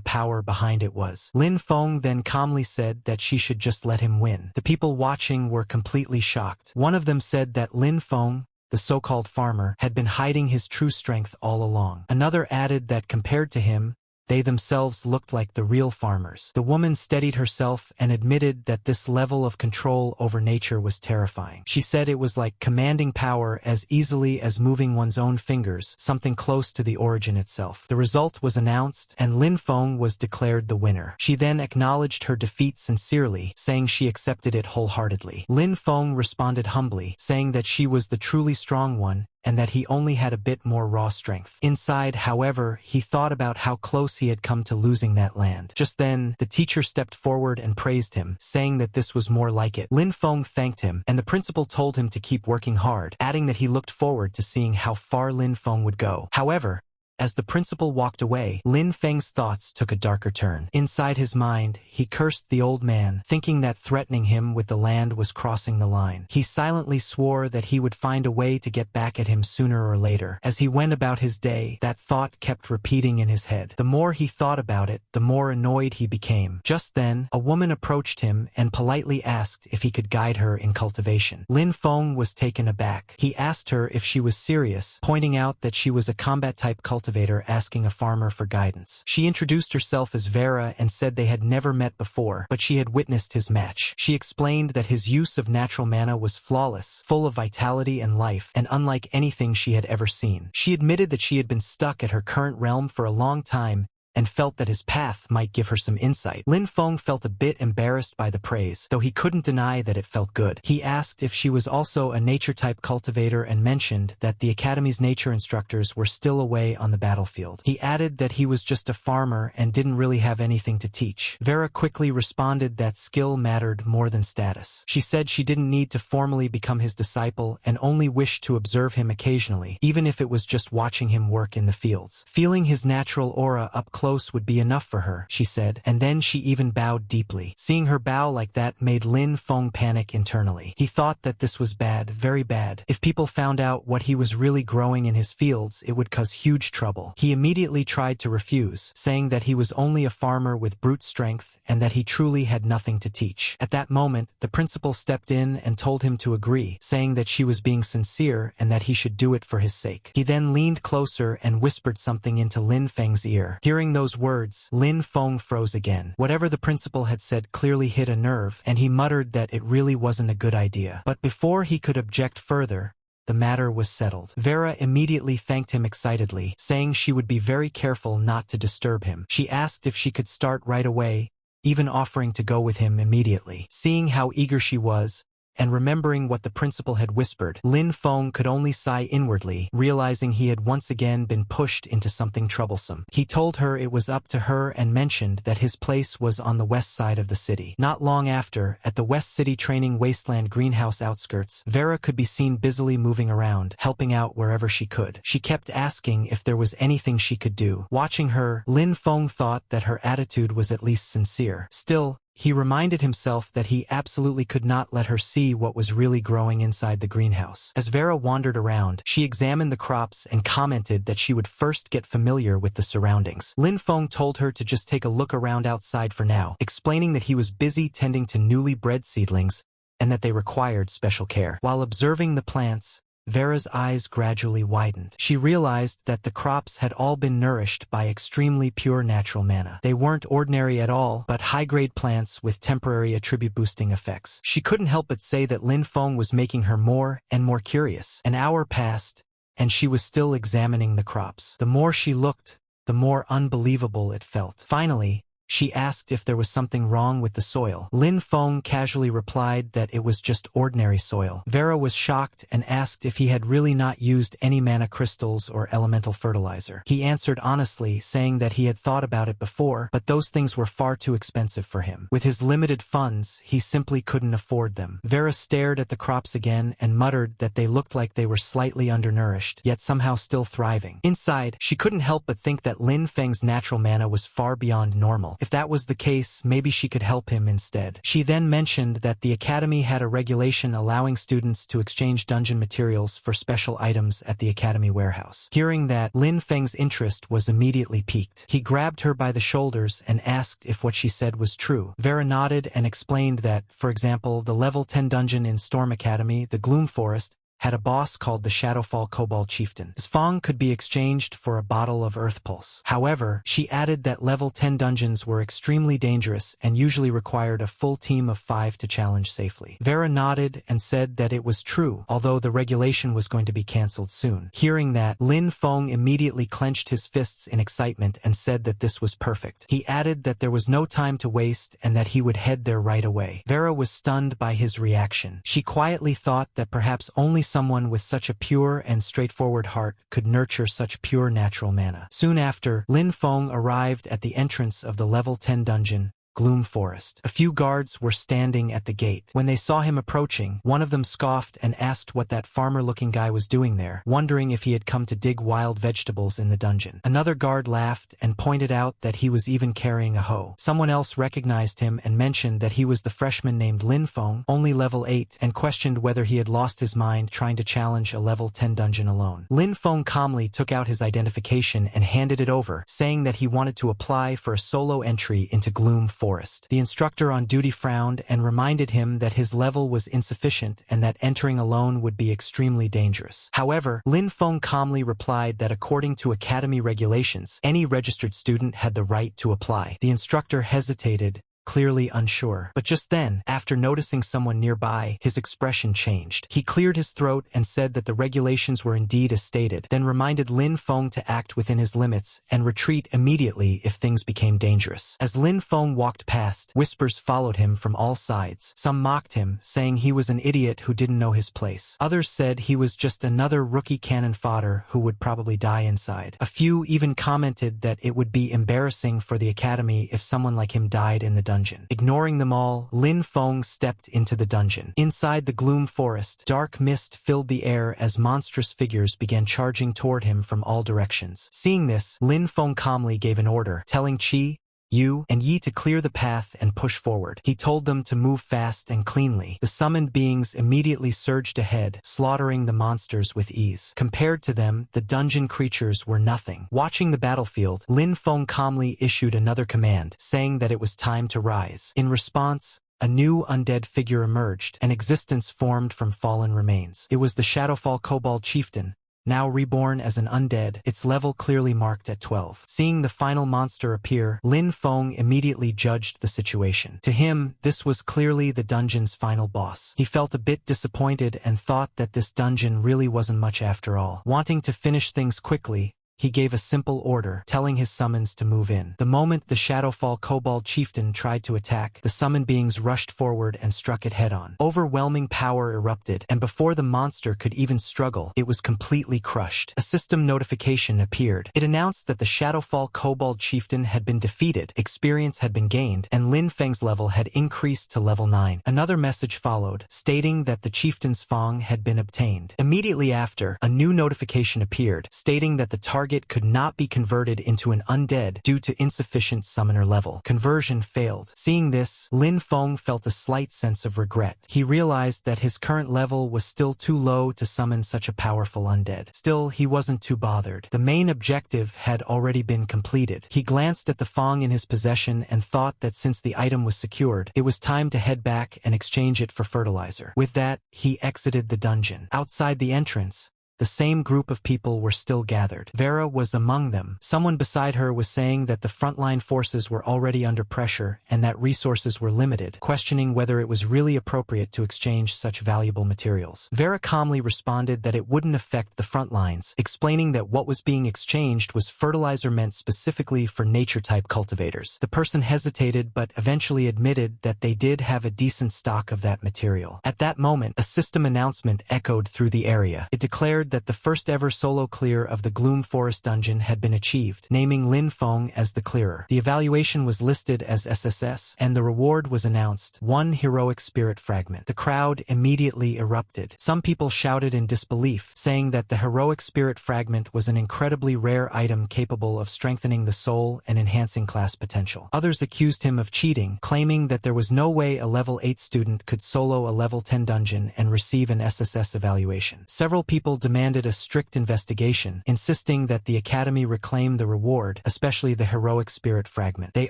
power behind it was. Lin Feng then calmly said that she should just let him win. The people watching were completely shocked. One of them said that Lin Feng, the so-called farmer, had been hiding his true strength all along. Another added that compared to him, they themselves looked like the real farmers. The woman steadied herself and admitted that this level of control over nature was terrifying. She said it was like commanding power as easily as moving one's own fingers, something close to the origin itself. The result was announced, and Lin Feng was declared the winner. She then acknowledged her defeat sincerely, saying she accepted it wholeheartedly. Lin Feng responded humbly, saying that she was the truly strong one, and that he only had a bit more raw strength. Inside, however, he thought about how close he had come to losing that land. Just then, the teacher stepped forward and praised him, saying that this was more like it. Lin Feng thanked him, and the principal told him to keep working hard, adding that he looked forward to seeing how far Lin Feng would go. However, as the principal walked away, Lin Feng's thoughts took a darker turn. Inside his mind, he cursed the old man, thinking that threatening him with the land was crossing the line. He silently swore that he would find a way to get back at him sooner or later. As he went about his day, that thought kept repeating in his head. The more he thought about it, the more annoyed he became. Just then, a woman approached him and politely asked if he could guide her in cultivation. Lin Feng was taken aback. He asked her if she was serious, pointing out that she was a combat-type cultivator asking a farmer for guidance. She introduced herself as Vera and said they had never met before, but she had witnessed his match. She explained that his use of natural mana was flawless, full of vitality and life, and unlike anything she had ever seen. She admitted that she had been stuck at her current realm for a long time, and felt that his path might give her some insight. Lin Feng felt a bit embarrassed by the praise, though he couldn't deny that it felt good. He asked if she was also a nature-type cultivator and mentioned that the Academy's nature instructors were still away on the battlefield. He added that he was just a farmer and didn't really have anything to teach. Vera quickly responded that skill mattered more than status. She said she didn't need to formally become his disciple and only wished to observe him occasionally, even if it was just watching him work in the fields. Feeling his natural aura up close would be enough for her, she said, and then she even bowed deeply. Seeing her bow like that made Lin Feng panic internally. He thought that this was bad, very bad. If people found out what he was really growing in his fields, it would cause huge trouble. He immediately tried to refuse, saying that he was only a farmer with brute strength and that he truly had nothing to teach. At that moment, the principal stepped in and told him to agree, saying that she was being sincere and that he should do it for his sake. He then leaned closer and whispered something into Lin Feng's ear. Hearing those words, Lin Feng froze again. Whatever the principal had said clearly hit a nerve, and he muttered that it really wasn't a good idea. But before he could object further, the matter was settled. Vera immediately thanked him excitedly, saying she would be very careful not to disturb him. She asked if she could start right away, even offering to go with him immediately. Seeing how eager she was, and remembering what the principal had whispered, Lin Feng could only sigh inwardly, realizing he had once again been pushed into something troublesome. He told her it was up to her and mentioned that his place was on the west side of the city. Not long after, at the West City Training Wasteland greenhouse outskirts, Vera could be seen busily moving around, helping out wherever she could. She kept asking if there was anything she could do. Watching her, Lin Feng thought that her attitude was at least sincere. Still, he reminded himself that he absolutely could not let her see what was really growing inside the greenhouse. As Vera wandered around, she examined the crops and commented that she would first get familiar with the surroundings. Lin Feng told her to just take a look around outside for now, explaining that he was busy tending to newly bred seedlings and that they required special care. While observing the plants, Vera's eyes gradually widened. She realized that the crops had all been nourished by extremely pure natural mana. They weren't ordinary at all, but high-grade plants with temporary attribute-boosting effects. She couldn't help but say that Lin Feng was making her more and more curious. An hour passed, and she was still examining the crops. The more she looked, the more unbelievable it felt. Finally, she asked if there was something wrong with the soil. Lin Feng casually replied that it was just ordinary soil. Vera was shocked and asked if he had really not used any mana crystals or elemental fertilizer. He answered honestly, saying that he had thought about it before, but those things were far too expensive for him. With his limited funds, he simply couldn't afford them. Vera stared at the crops again and muttered that they looked like they were slightly undernourished, yet somehow still thriving. Inside, she couldn't help but think that Lin Feng's natural mana was far beyond normal. If that was the case, maybe she could help him instead. She then mentioned that the Academy had a regulation allowing students to exchange dungeon materials for special items at the Academy warehouse. Hearing that, Lin Feng's interest was immediately piqued. He grabbed her by the shoulders and asked if what she said was true. Vera nodded and explained that, for example, the level 10 dungeon in Storm Academy, the Gloom Forest, had a boss called the Shadowfall Kobold Chieftain. His Fong could be exchanged for a bottle of Earth Pulse. However, she added that level 10 dungeons were extremely dangerous and usually required a full team of 5 to challenge safely. Vera nodded and said that it was true, although the regulation was going to be cancelled soon. Hearing that, Lin Feng immediately clenched his fists in excitement and said that this was perfect. He added that there was no time to waste and that he would head there right away. Vera was stunned by his reaction. She quietly thought that perhaps only someone with such a pure and straightforward heart could nurture such pure natural mana. Soon after, Lin Feng arrived at the entrance of the level 10 dungeon, Gloom Forest. A few guards were standing at the gate. When they saw him approaching, one of them scoffed and asked what that farmer-looking guy was doing there, wondering if he had come to dig wild vegetables in the dungeon. Another guard laughed and pointed out that he was even carrying a hoe. Someone else recognized him and mentioned that he was the freshman named Lin Feng, only level 8, and questioned whether he had lost his mind trying to challenge a level 10 dungeon alone. Lin Feng calmly took out his identification and handed it over, saying that he wanted to apply for a solo entry into Gloom Forest. The instructor on duty frowned and reminded him that his level was insufficient and that entering alone would be extremely dangerous. However, Lin Feng calmly replied that according to academy regulations, any registered student had the right to apply. The instructor hesitated, clearly unsure. But just then, after noticing someone nearby, his expression changed. He cleared his throat and said that the regulations were indeed as stated, then reminded Lin Feng to act within his limits and retreat immediately if things became dangerous. As Lin Feng walked past, whispers followed him from all sides. Some mocked him, saying he was an idiot who didn't know his place. Others said he was just another rookie cannon fodder who would probably die inside. A few even commented that it would be embarrassing for the academy if someone like him died in the dungeon. Ignoring them all, Lin Feng stepped into the dungeon. Inside the Gloom Forest, dark mist filled the air as monstrous figures began charging toward him from all directions. Seeing this, Lin Feng calmly gave an order, telling Qi, Yu, and Yi to clear the path and push forward. He told them to move fast and cleanly. The summoned beings immediately surged ahead, slaughtering the monsters with ease. Compared to them, the dungeon creatures were nothing. Watching the battlefield, Lin Feng calmly issued another command, saying that it was time to rise. In response, a new undead figure emerged, an existence formed from fallen remains. It was the Shadowfall Kobold Chieftain, now reborn as an undead, its level clearly marked at 12. Seeing the final monster appear, Lin Feng immediately judged the situation. To him, this was clearly the dungeon's final boss. He felt a bit disappointed and thought that this dungeon really wasn't much after all. Wanting to finish things quickly, he gave a simple order, telling his summons to move in. The moment the Shadowfall Kobold Chieftain tried to attack, the summoned beings rushed forward and struck it head-on. Overwhelming power erupted, and before the monster could even struggle, it was completely crushed. A system notification appeared. It announced that the Shadowfall Kobold Chieftain had been defeated, experience had been gained, and Lin Feng's level had increased to level 9. Another message followed, stating that the chieftain's Fong had been obtained. Immediately after, a new notification appeared, stating that the target could not be converted into an undead due to insufficient summoner level. Conversion failed. Seeing this, Lin Feng felt a slight sense of regret. He realized that his current level was still too low to summon such a powerful undead. Still, he wasn't too bothered. The main objective had already been completed. He glanced at the Fong in his possession and thought that since the item was secured, it was time to head back and exchange it for fertilizer. With that, he exited the dungeon. Outside the entrance, the same group of people were still gathered. Vera was among them. Someone beside her was saying that the frontline forces were already under pressure and that resources were limited, questioning whether it was really appropriate to exchange such valuable materials. Vera calmly responded that it wouldn't affect the front lines, explaining that what was being exchanged was fertilizer meant specifically for nature-type cultivators. The person hesitated but eventually admitted that they did have a decent stock of that material. At that moment, a system announcement echoed through the area. It declared that the first ever solo clear of the Gloom Forest dungeon had been achieved, naming Lin Feng as the clearer. The evaluation was listed as SSS, and the reward was announced, 1 heroic spirit fragment. The crowd immediately erupted. Some people shouted in disbelief, saying that the heroic spirit fragment was an incredibly rare item capable of strengthening the soul and enhancing class potential. Others accused him of cheating, claiming that there was no way a level 8 student could solo a level 10 dungeon and receive an SSS evaluation. Several people demanded a strict investigation, insisting that the Academy reclaim the reward, especially the heroic spirit fragment. They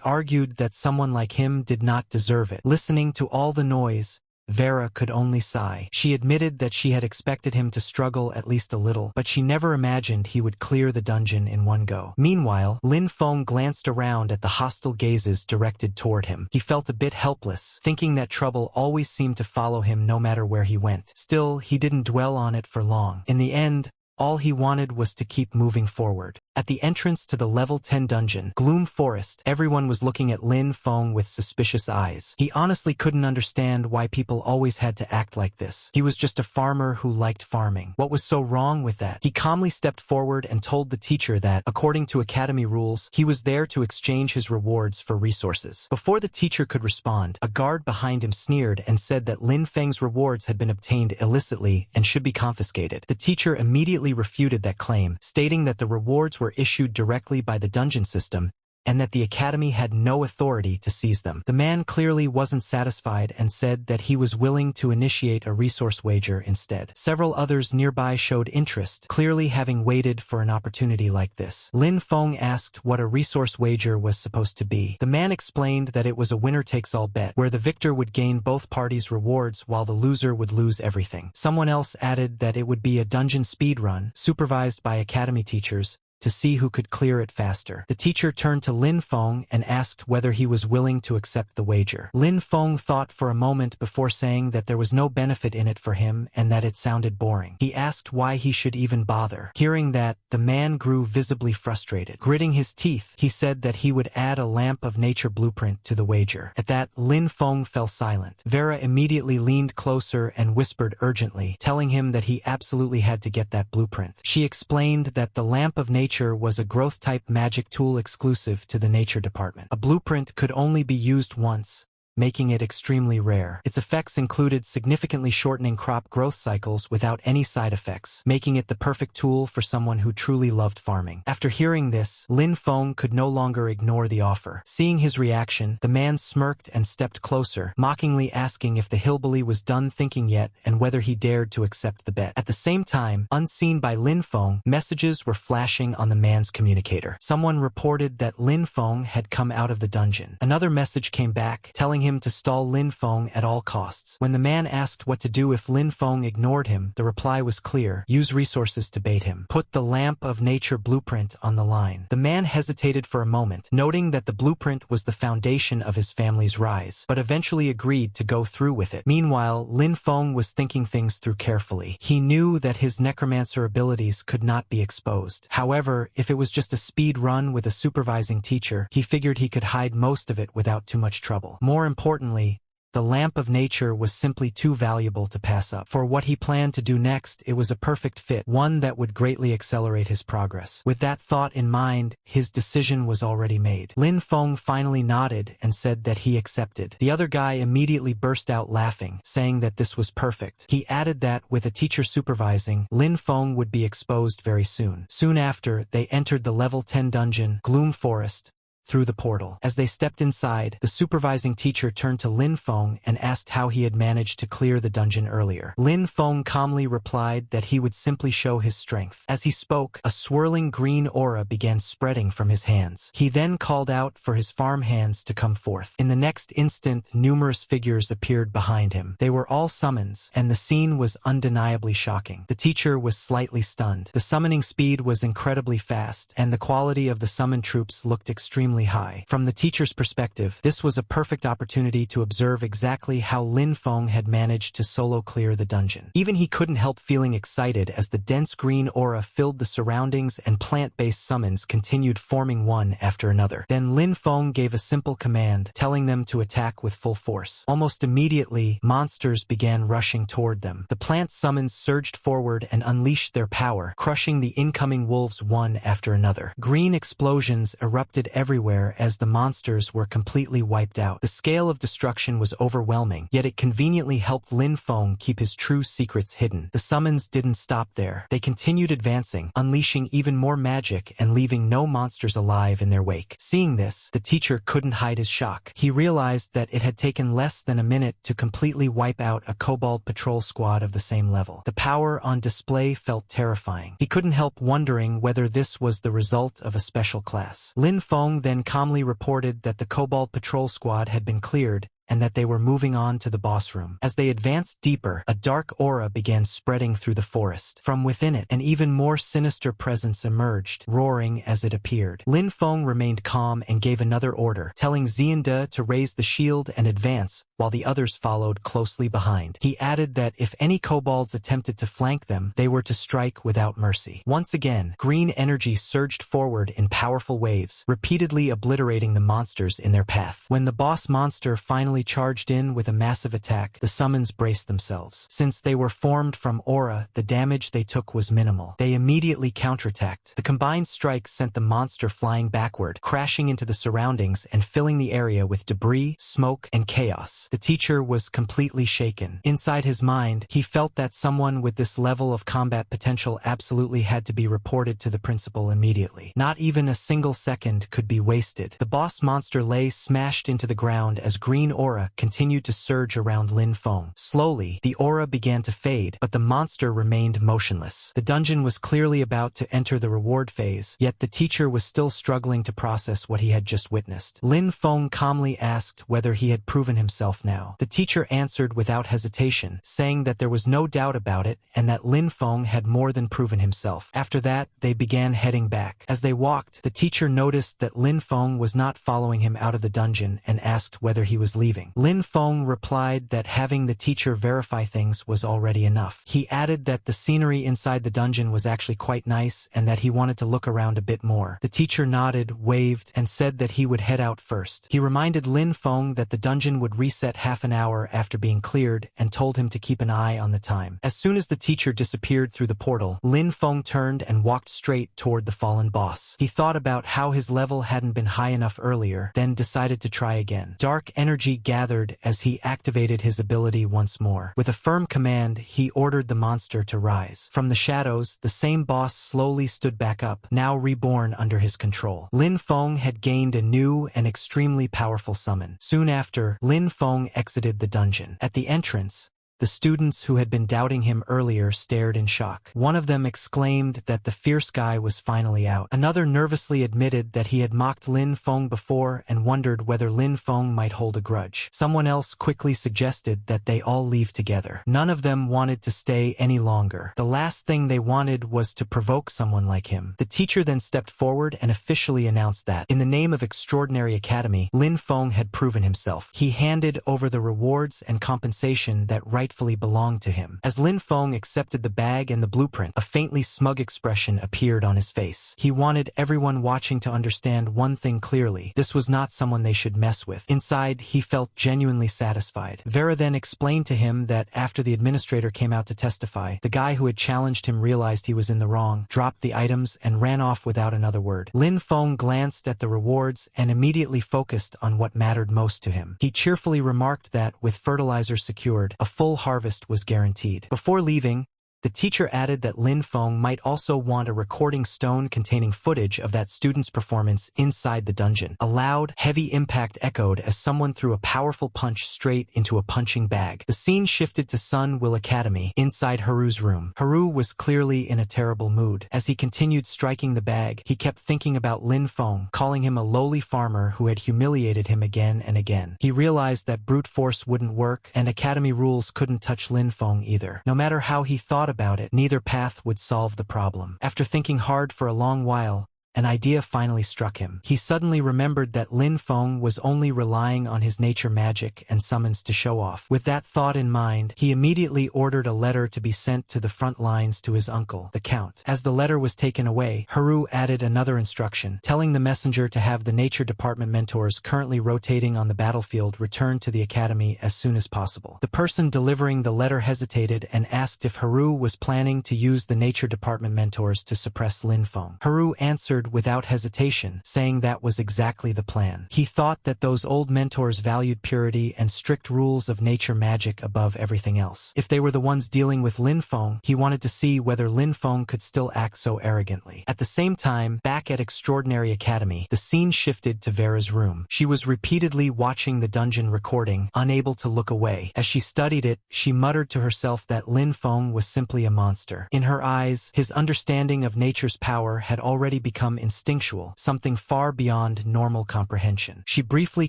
argued that someone like him did not deserve it. Listening to all the noise, Vera could only sigh. She admitted that she had expected him to struggle at least a little, but she never imagined he would clear the dungeon in one go. Meanwhile, Lin Feng glanced around at the hostile gazes directed toward him. He felt a bit helpless, thinking that trouble always seemed to follow him no matter where he went. Still, he didn't dwell on it for long. In the end, all he wanted was to keep moving forward. At the entrance to the level 10 dungeon, Gloom Forest, everyone was looking at Lin Feng with suspicious eyes. He honestly couldn't understand why people always had to act like this. He was just a farmer who liked farming. What was so wrong with that? He calmly stepped forward and told the teacher that, according to academy rules, he was there to exchange his rewards for resources. Before the teacher could respond, a guard behind him sneered and said that Lin Feng's rewards had been obtained illicitly and should be confiscated. The teacher immediately refuted that claim, stating that the rewards were issued directly by the dungeon system and that the academy had no authority to seize them. The man clearly wasn't satisfied and said that he was willing to initiate a resource wager instead. Several others nearby showed interest, clearly having waited for an opportunity like this. Lin Feng asked what a resource wager was supposed to be. The man explained that it was a winner-takes-all bet, where the victor would gain both parties' rewards while the loser would lose everything. Someone else added that it would be a dungeon speed run, supervised by academy teachers, to see who could clear it faster. The teacher turned to Lin Feng and asked whether he was willing to accept the wager. Lin Feng thought for a moment before saying that there was no benefit in it for him and that it sounded boring. He asked why he should even bother. Hearing that, the man grew visibly frustrated. Gritting his teeth, he said that he would add a lamp of nature blueprint to the wager. At that, Lin Feng fell silent. Vera immediately leaned closer and whispered urgently, telling him that he absolutely had to get that blueprint. She explained that the lamp of nature was a growth-type magic tool exclusive to the nature department. A blueprint could only be used once, making it extremely rare. Its effects included significantly shortening crop growth cycles without any side effects, making it the perfect tool for someone who truly loved farming. After hearing this, Lin Feng could no longer ignore the offer. Seeing his reaction, the man smirked and stepped closer, mockingly asking if the hillbilly was done thinking yet and whether he dared to accept the bet. At the same time, unseen by Lin Feng, messages were flashing on the man's communicator. Someone reported that Lin Feng had come out of the dungeon. Another message came back, telling him to stall Lin Feng at all costs. When the man asked what to do if Lin Feng ignored him, the reply was clear: use resources to bait him. Put the lamp of nature blueprint on the line. The man hesitated for a moment, noting that the blueprint was the foundation of his family's rise, but eventually agreed to go through with it. Meanwhile, Lin Feng was thinking things through carefully. He knew that his necromancer abilities could not be exposed. However, if it was just a speed run with a supervising teacher, he figured he could hide most of it without too much trouble. More importantly, the lamp of nature was simply too valuable to pass up. For what he planned to do next, it was a perfect fit, one that would greatly accelerate his progress. With that thought in mind, his decision was already made. Lin Feng finally nodded and said that he accepted. The other guy immediately burst out laughing, saying that this was perfect. He added that, with a teacher supervising, Lin Feng would be exposed very soon. Soon after, they entered the level 10 dungeon, Gloom Forest, through the portal. As they stepped inside, the supervising teacher turned to Lin Feng and asked how he had managed to clear the dungeon earlier. Lin Feng calmly replied that he would simply show his strength. As he spoke, a swirling green aura began spreading from his hands. He then called out for his farm hands to come forth. In the next instant, numerous figures appeared behind him. They were all summons, and the scene was undeniably shocking. The teacher was slightly stunned. The summoning speed was incredibly fast, and the quality of the summoned troops looked extremely high. From the teacher's perspective, this was a perfect opportunity to observe exactly how Lin Feng had managed to solo clear the dungeon. Even he couldn't help feeling excited as the dense green aura filled the surroundings and plant-based summons continued forming one after another. Then Lin Feng gave a simple command, telling them to attack with full force. Almost immediately, monsters began rushing toward them. The plant summons surged forward and unleashed their power, crushing the incoming wolves one after another. Green explosions erupted everywhere as the monsters were completely wiped out. The scale of destruction was overwhelming, yet it conveniently helped Lin Feng keep his true secrets hidden. The summons didn't stop there. They continued advancing, unleashing even more magic and leaving no monsters alive in their wake. Seeing this, the teacher couldn't hide his shock. He realized that it had taken less than a minute to completely wipe out a kobold patrol squad of the same level. The power on display felt terrifying. He couldn't help wondering whether this was the result of a special class. Lin Feng then calmly reported that the Kobold Patrol Squad had been cleared, and that they were moving on to the boss room. As they advanced deeper, a dark aura began spreading through the forest. From within it, an even more sinister presence emerged, roaring as it appeared. Lin Feng remained calm and gave another order, telling Xiande to raise the shield and advance, while the others followed closely behind. He added that if any kobolds attempted to flank them, they were to strike without mercy. Once again, green energy surged forward in powerful waves, repeatedly obliterating the monsters in their path. When the boss monster finally charged in with a massive attack, the summons braced themselves. Since they were formed from aura, the damage they took was minimal. They immediately counterattacked. The combined strike sent the monster flying backward, crashing into the surroundings and filling the area with debris, smoke, and chaos. The teacher was completely shaken. Inside his mind, he felt that someone with this level of combat potential absolutely had to be reported to the principal immediately. Not even a single second could be wasted. The boss monster lay smashed into the ground as green aura continued to surge around Lin Feng. Slowly, the aura began to fade, but the monster remained motionless. The dungeon was clearly about to enter the reward phase, yet the teacher was still struggling to process what he had just witnessed. Lin Feng calmly asked whether he had proven himself now. The teacher answered without hesitation, saying that there was no doubt about it and that Lin Feng had more than proven himself. After that, they began heading back. As they walked, the teacher noticed that Lin Feng was not following him out of the dungeon and asked whether he was leaving. Lin Feng replied that having the teacher verify things was already enough. He added that the scenery inside the dungeon was actually quite nice and that he wanted to look around a bit more. The teacher nodded, waved, and said that he would head out first. He reminded Lin Feng that the dungeon would reset half an hour after being cleared and told him to keep an eye on the time. As soon as the teacher disappeared through the portal, Lin Feng turned and walked straight toward the fallen boss. He thought about how his level hadn't been high enough earlier, then decided to try again. Dark energy gathered as he activated his ability once more. With a firm command, he ordered the monster to rise. From the shadows, the same boss slowly stood back up, now reborn under his control. Lin Feng had gained a new and extremely powerful summon. Soon after, Lin Feng exited the dungeon. At the entrance, the students who had been doubting him earlier stared in shock. One of them exclaimed that the fierce guy was finally out. Another nervously admitted that he had mocked Lin Feng before and wondered whether Lin Feng might hold a grudge. Someone else quickly suggested that they all leave together. None of them wanted to stay any longer. The last thing they wanted was to provoke someone like him. The teacher then stepped forward and officially announced that, in the name of Extraordinary Academy, Lin Feng had proven himself. He handed over the rewards and compensation that rightfully belonged to him. As Lin Feng accepted the bag and the blueprint, a faintly smug expression appeared on his face. He wanted everyone watching to understand one thing clearly. This was not someone they should mess with. Inside, he felt genuinely satisfied. Vera then explained to him that after the administrator came out to testify, the guy who had challenged him realized he was in the wrong, dropped the items, and ran off without another word. Lin Feng glanced at the rewards and immediately focused on what mattered most to him. He cheerfully remarked that, with fertilizer secured, a full harvest was guaranteed. Before leaving, the teacher added that Lin Feng might also want a recording stone containing footage of that student's performance inside the dungeon. A loud, heavy impact echoed as someone threw a powerful punch straight into a punching bag. The scene shifted to Sun Will Academy, inside Haru's room. Haru was clearly in a terrible mood. As he continued striking the bag, he kept thinking about Lin Feng, calling him a lowly farmer who had humiliated him again and again. He realized that brute force wouldn't work, and academy rules couldn't touch Lin Feng either. No matter how he thought about it, neither path would solve the problem. After thinking hard for a long while, an idea finally struck him. He suddenly remembered that Lin Feng was only relying on his nature magic and summons to show off. With that thought in mind, he immediately ordered a letter to be sent to the front lines to his uncle, the Count. As the letter was taken away, Haru added another instruction, telling the messenger to have the nature department mentors currently rotating on the battlefield return to the academy as soon as possible. The person delivering the letter hesitated and asked if Haru was planning to use the nature department mentors to suppress Lin Feng. Haru answered without hesitation, saying that was exactly the plan. He thought that those old mentors valued purity and strict rules of nature magic above everything else. If they were the ones dealing with Lin Feng, he wanted to see whether Lin Feng could still act so arrogantly. At the same time, back at Extraordinary Academy, the scene shifted to Vera's room. She was repeatedly watching the dungeon recording, unable to look away. As she studied it, she muttered to herself that Lin Feng was simply a monster. In her eyes, his understanding of nature's power had already become become instinctual, something far beyond normal comprehension. She briefly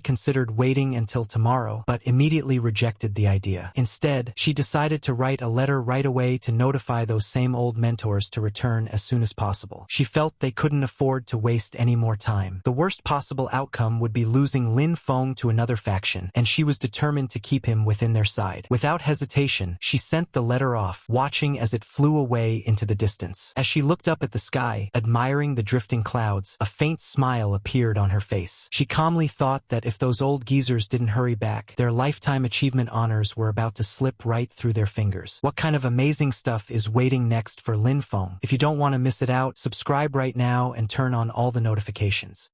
considered waiting until tomorrow, but immediately rejected the idea. Instead, she decided to write a letter right away to notify those same old mentors to return as soon as possible. She felt they couldn't afford to waste any more time. The worst possible outcome would be losing Lin Feng to another faction, and she was determined to keep him within their side. Without hesitation, she sent the letter off, watching as it flew away into the distance. As she looked up at the sky, admiring the drifting clouds, a faint smile appeared on her face. She calmly thought that if those old geezers didn't hurry back, their lifetime achievement honors were about to slip right through their fingers. What kind of amazing stuff is waiting next for Lin Feng? If you don't want to miss it out, subscribe right now and turn on all the notifications.